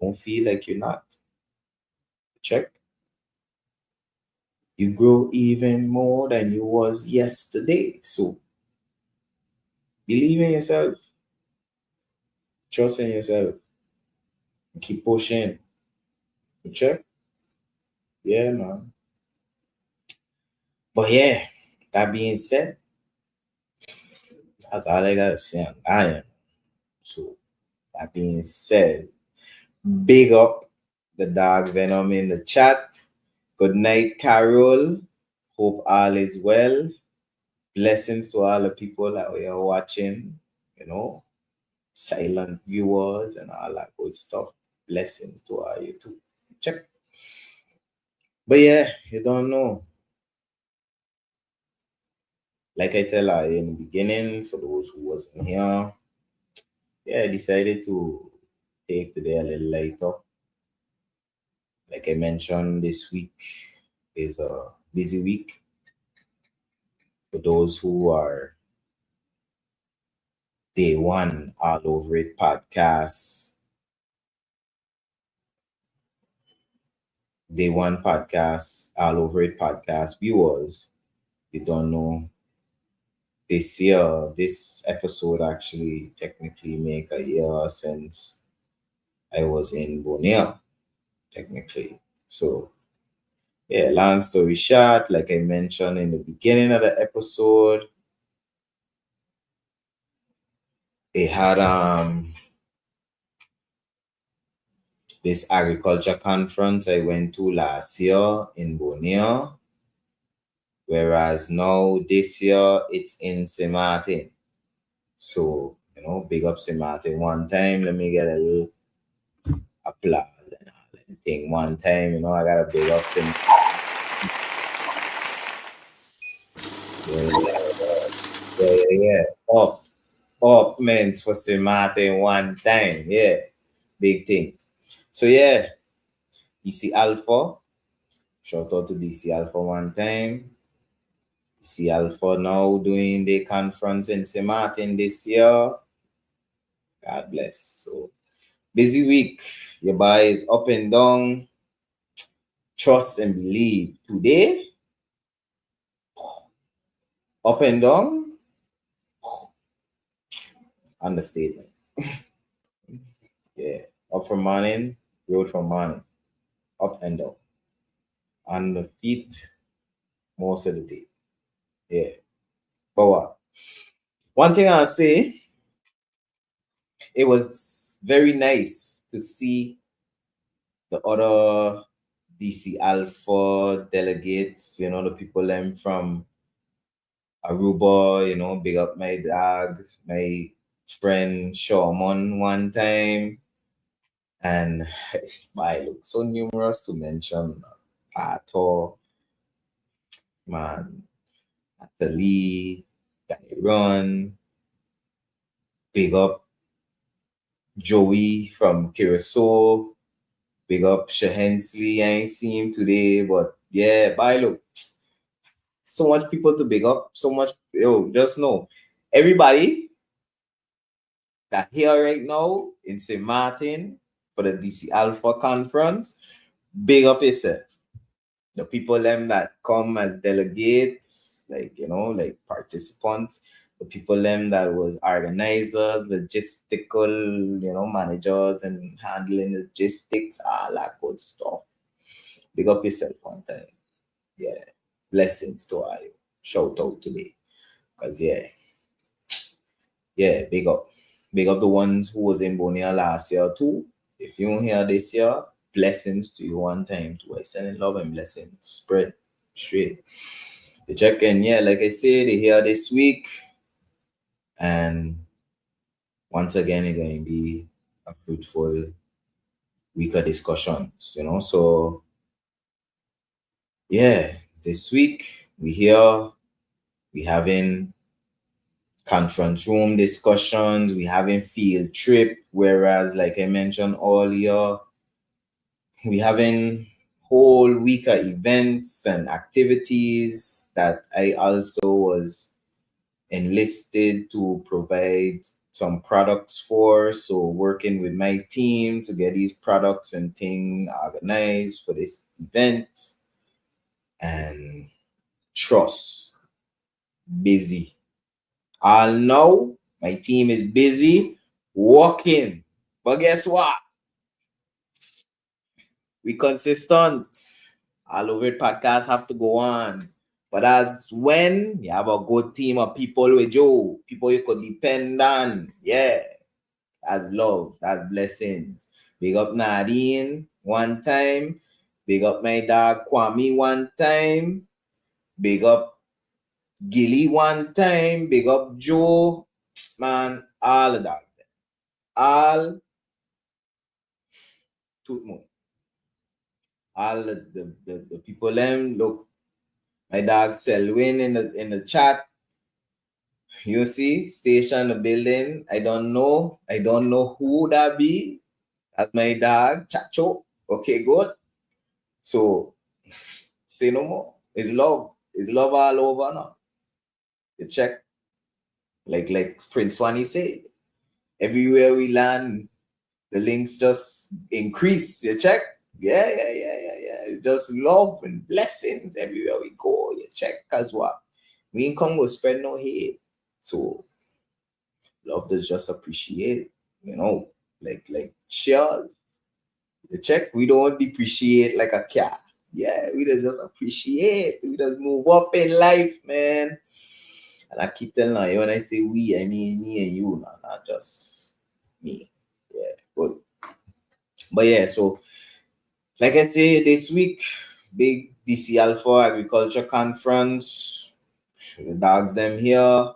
Don't feel like you're not. Check. You grow even more than you was yesterday. So believe in yourself, trust in yourself, and keep pushing. Check. Yeah, man. But yeah, that being said, that's all I gotta say on Iron. So that being said, big up the dog Venom in the chat. Good night, Carol. Hope all is well. Blessings to all the people that we are watching, silent viewers and all that good stuff. Blessings to all you too. Check. But yeah, you don't know. Like I tell her in the beginning, for those who wasn't here, yeah, I decided to take today a little lighter. Like I mentioned, this week is a busy week for those who are day one all over it podcast. Day one podcast, all over it podcast viewers. You don't know this year, this episode actually technically make a year since I was in Borneo, technically. So yeah, long story short, like I mentioned in the beginning of the episode, they had this agriculture conference I went to last year in Borneo, whereas now this year it's in St. Martin. So, big up St. Martin one time. Let me get a little applause and all that thing one time. I got a big up St. Yeah, yeah. Up meant for St. Martin one time. Yeah, big things. So, yeah, DC Alpha. Shout out to DC Alpha one time. DC Alpha now doing the conference in St. Martin this year. God bless. So, busy week. Your boy is up and down. Trust and believe. Today, up and down, understatement. Yeah. Up from morning, road from morning, up and down. On the feet most of the day. Yeah. But what? One thing I'll say, it was very nice to see the other DC Alpha delegates, the people them from Aruba, big up my dog, my friend Shawmon one time. And I look so numerous to mention. Pato, man, Natalie, Byron, big up Joey from Curacao, big up Shahensley. I ain't seen him today, but yeah, bye look. So much people to big up, so much, just know. Everybody that here right now in St. Martin for the DC Alpha conference, big up yourself. The people them that come as delegates, like participants, the people them that was organizers, logistical, managers and handling logistics, all that good stuff. Big up yourself one time. Yeah. Blessings to all you. Shout out today. Cause yeah, big up. Big up the ones who was in Bonia last year too. If you don't hear this year, blessings to you one time too. I send in love and blessings. Spread straight. The check-in, yeah, like I said, they here this week. And once again, it's going to be a fruitful week of discussions, So, yeah, this week we having conference room discussions, we having field trip, whereas like I mentioned earlier, we having whole week of events and activities that I also was enlisted to provide some products for. So working with my team to get these products and things organized for this event. And trust, busy. I'll know my team is busy working. But guess what? We consistent. All over it podcast have to go on. But that's when you have a good team of people with you, people you could depend on. Yeah, that's love, that's blessings. Big up Nadine one time. Big up my dog Kwame one time. Big up Gilly one time. Big up Joe. Man, all of that. All tout le monde. All the people them look. My dog Selwyn in the chat. You see, station the building. I don't know who that be. That's my dog, Chacho. Okay, good. So say no more. It's love. It's love all over now. You check. Like Prince Swanee say, everywhere we land, the links just increase. You check? Yeah. It's just love and blessings everywhere we go. You check. Cause what? We ain't come to spread no hate. So love does just appreciate, like cheers. You check, we don't depreciate like a cat. Yeah, we just appreciate. We just move up in life, man. And I keep telling you, when I say we, I mean me and you, not just me. Yeah, but yeah, so like I say, this week, big DC Alpha Agriculture Conference. The dogs them here.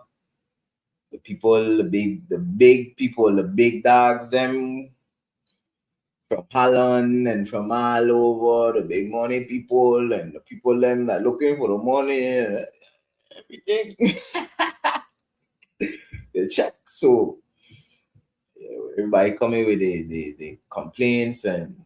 The people, the big people, the big dogs them from Holland and from all over, the big money people and the people them that looking for the money and everything. The check. So everybody coming with the complaints and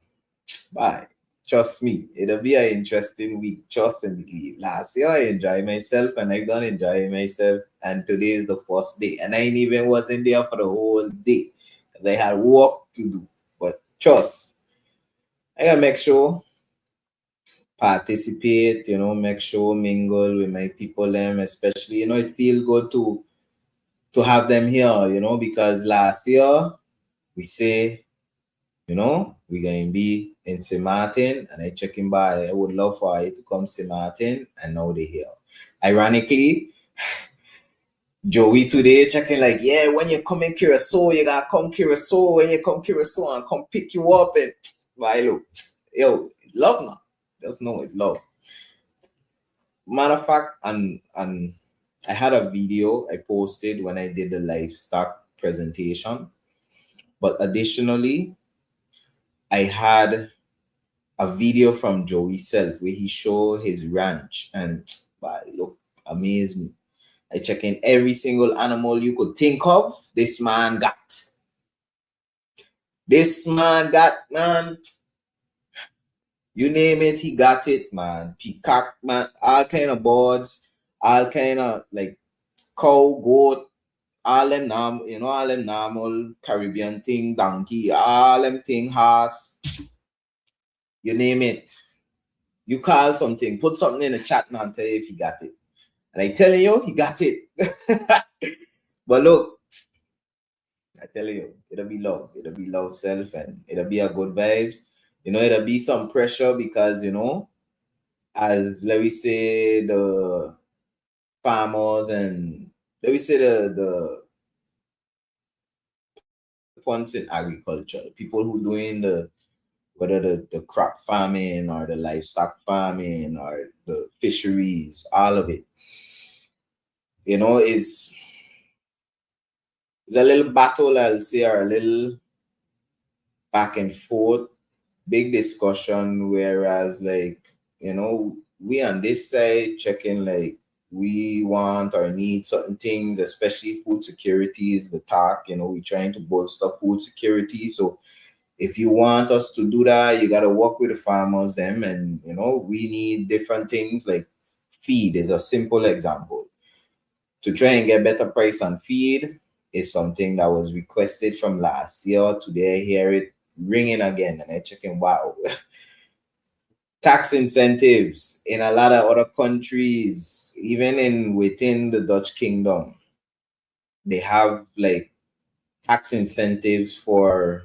bye. Trust me, it'll be an interesting week. Trust and believe. Last year I enjoyed myself and I don't enjoy myself. And today is the first day. And I ain't even wasn't there for the whole day. Because I had work to do. But trust. I gotta make sure participate, make sure mingle with my people them, especially, it feel good to have them here, because last year we say, we're going to be in St. Martin, and I checking by. I would love for you to come St. Martin, and now they're here. Ironically, Joey today checking like, yeah, when you come in Curacao, you gotta come Curacao. When you come Curacao, and come pick you up. And why look, yo, it's love now. Just know it's love. Matter of fact, and I had a video I posted when I did the livestock presentation. But additionally, I had a video from Joey self where he showed his ranch and look, amazed me. I check in every single animal you could think of. This man got. Man. You name it, he got it, man. Peacock, man. All kind of birds, all kind of like cow, goat, all them normal Caribbean thing, donkey, all them thing, horse. You name it. You call something, put something in the chat, man, tell you if he got it. And I tell you, he got it. But look, I tell you, it'll be love. It'll be love self and it'll be a good vibes. It'll be some pressure because, as let me say the farmers and let me say the points in agriculture, people who doing whether the crop farming or the livestock farming or the fisheries, all of it, is a little battle, I'll say, or a little back and forth, big discussion. Whereas, like, we on this side checking, like, we want or need certain things, especially food security is the talk. We're trying to bolster food security. So if you want us to do that, you got to work with the farmers, them, and, we need different things like feed is a simple example. To try and get better price on feed is something that was requested from last year. Today I hear it ringing again, and I checking, wow. Tax incentives in a lot of other countries, even within the Dutch Kingdom, they have like tax incentives for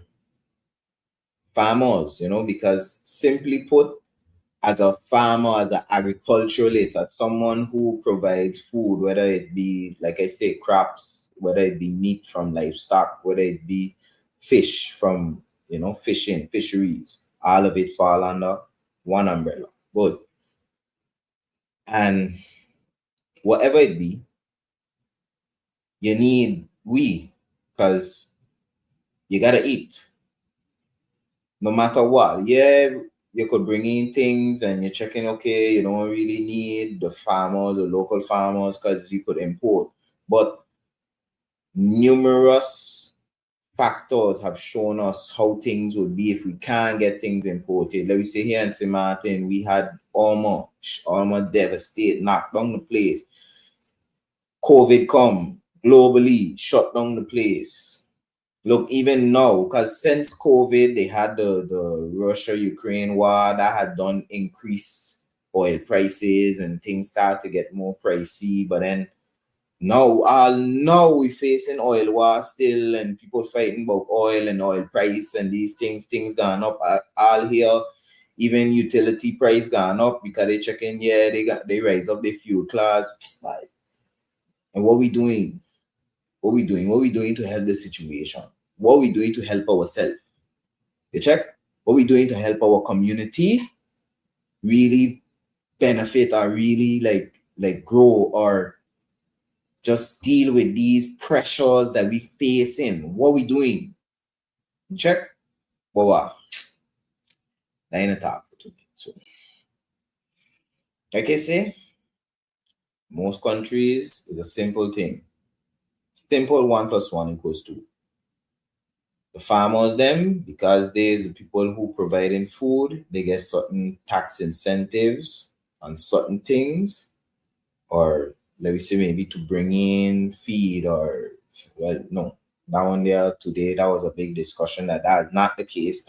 farmers, because simply put, as a farmer, as an agriculturalist, as someone who provides food, whether it be, like I say, crops, whether it be meat from livestock, whether it be fish from, fishing, fisheries, all of it fall under one umbrella. Good. And whatever it be, you need because you gotta eat. No matter what. Yeah, you could bring in things and you're checking, okay, you don't really need the local farmers, because you could import. But numerous factors have shown us how things would be if we can't get things imported. Let me say here in St. Martin, we had almost devastate, knocked down the place. COVID come globally, shut down the place. Look, even now, because since COVID, they had the Russia-Ukraine war that had done increase oil prices and things start to get more pricey. But then now we're facing oil war still and people fighting about oil and oil price and these things gone up. All here, even utility price gone up because they checking, they rise up the fuel class. And what we doing? What we doing to help the situation? What we doing to help ourselves? You check? What we doing to help our community really benefit or really like grow or just deal with these pressures that we facing? What we doing? Check? But that ain't a talk to me. So, like I say, most countries is a simple thing. Simple 1 + 1 = 2. The farmers them, because there's the people who providing food, they get certain tax incentives on certain things, or let me say maybe to bring in feed or no. That one there today, that was a big discussion that is not the case.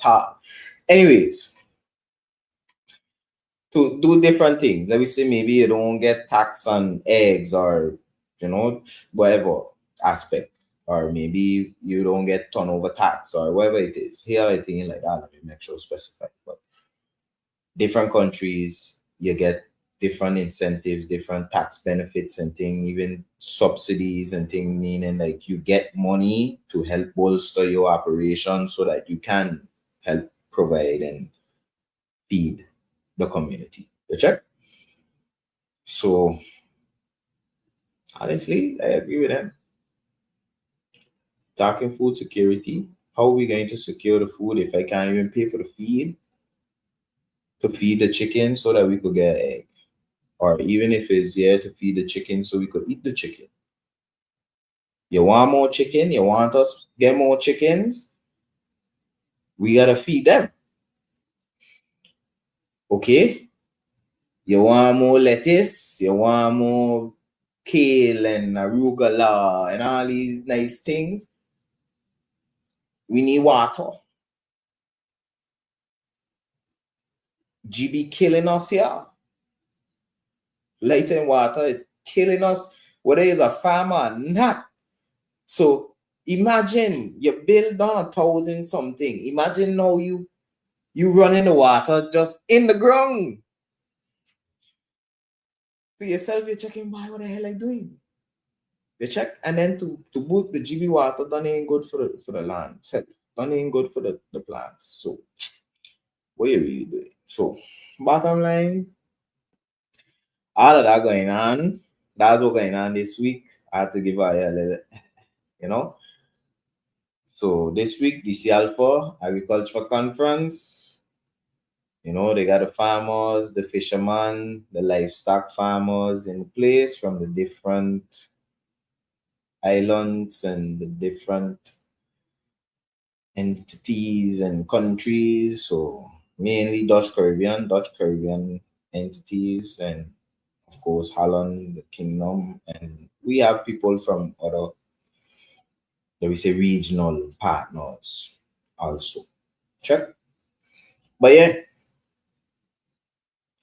Anyways, to do different things. Let me say maybe you don't get tax on eggs or whatever aspect. Or maybe you don't get turnover tax or whatever it is. Here I think like that, let me make sure specified. But different countries, you get different incentives, different tax benefits and things, even subsidies and things, meaning like you get money to help bolster your operation so that you can help provide and feed the community. You check? So honestly, I agree with them. Talking food security, how are we going to secure the food if I can't even pay for the feed to feed the chicken so that we could get egg? Or even if it's to feed the chicken so we could eat the chicken. You want more chicken? You want us get more chickens? We gotta feed them. Okay? You want more lettuce? You want more kale and arugula and all these nice things? We need water. GB killing us here. Light and water is killing us, whether it's a farmer or not. So imagine you build on 1,000 something. Imagine now you running the water just in the ground. To yourself, you're checking, why what the hell I doing? You check, and then to boot the GB water done ain't good for the land. Done ain't good for the plants. So what you really doing? So bottom line, all of that going on. That's what going on this week. I had to give a little, So this week, DC Alpha Agriculture Conference, they got the farmers, the fishermen, the livestock farmers in place from the different islands and the different entities and countries. So mainly Dutch Caribbean entities, and of course Holland, the Kingdom, and we have people from other, let me say, regional partners also. Check. But yeah,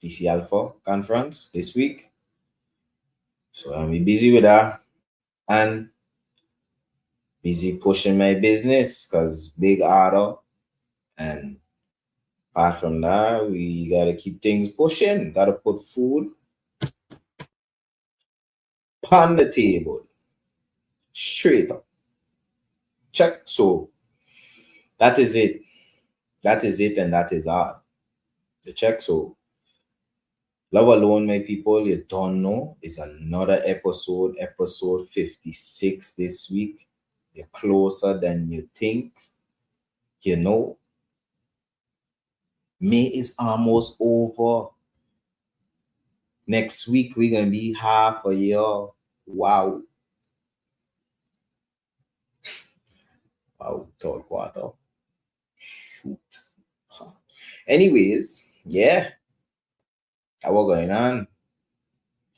DC Alpha conference this week. So I'll be busy with that and busy pushing my business because big order. And apart from that, we gotta keep things pushing. Gotta put food on the table. Straight up. Check. So that is it. That is it, and that is all. The check. So love alone, my people. You don't know. It's another episode 56 this week. You're closer than you think. May is almost over. Next week, we're going to be half a year. Wow. third quarter. Shoot. Anyways, yeah, how what going on?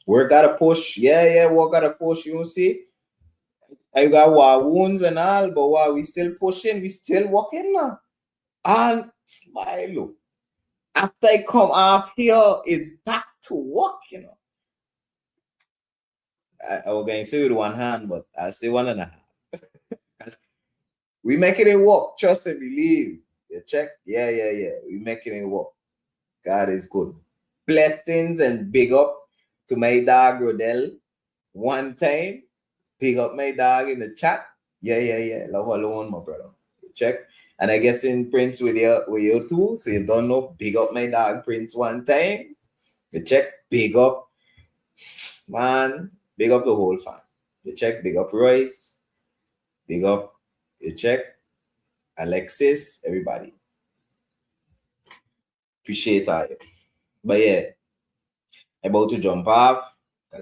Work gotta push. Yeah, work gotta push. You see, I got war wounds and all, but while we still pushing, we still walking now. And my look, after I come off here, it's back to work, you know. I was going to say with one hand, but I'll say one and a half. We making it work. Trust and believe. You check? Yeah. We making it work. God is good. Blessings and big up to my dog Rodell. One time, big up my dog in the chat. Yeah. Love alone, my brother. You check? And I guess in Prince with you too. So you don't know, big up my dog Prince one time. You check? Big up. Man, big up the whole fam. You check? Big up Royce. Big up. You check? Alexis, everybody. Appreciate that. But yeah, about to jump off.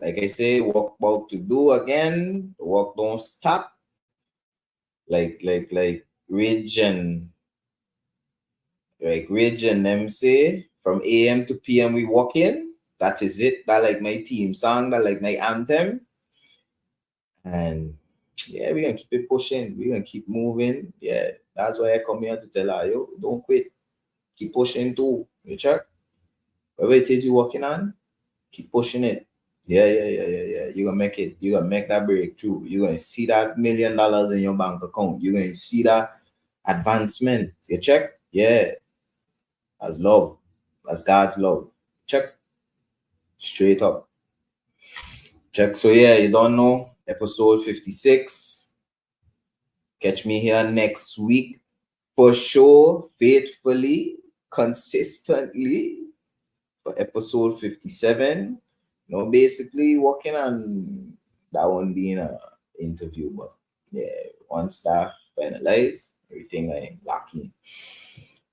Like I say, work about to do again. The work don't stop. Like Ridge and them say, from AM to PM we walk in. That is it. That like my team song, that like my anthem. And yeah, we're gonna keep it pushing. We're gonna keep moving. Yeah, that's why I come here to tell her, yo, don't quit. Keep pushing too. You check? Whatever it is you're working on, keep pushing it. Yeah. You're gonna make it. You're gonna make that breakthrough. You're gonna see that $1 million in your bank account. You're gonna see that advancement. You check? Yeah. That's love. That's God's love. Check. Straight up. Check. So yeah, you don't know. Episode 56. Catch me here next week. For sure, faithfully, consistently, for episode 57. You know, basically working on that one being an interview, but yeah, once that finalized, everything I lacking.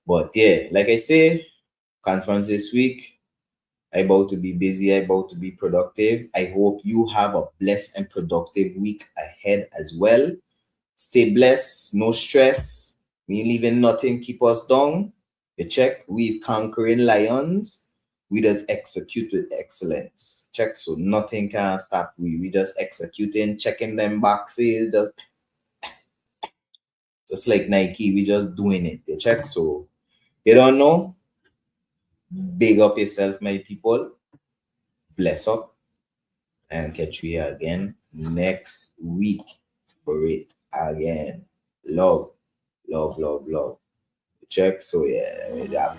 But yeah, like I say, conference this week. I about to be busy, I about to be productive. I hope you have a blessed and productive week ahead as well. Stay blessed, no stress. We ain't leaving nothing keep us down. You check, we is conquering lions. We just execute with excellence. Check, so nothing can stop we just executing, checking them boxes, just like Nike, we just doing it. You check, so you don't know, big up yourself, my people. Bless up and catch you here again next week for it again. Love. Check, so yeah,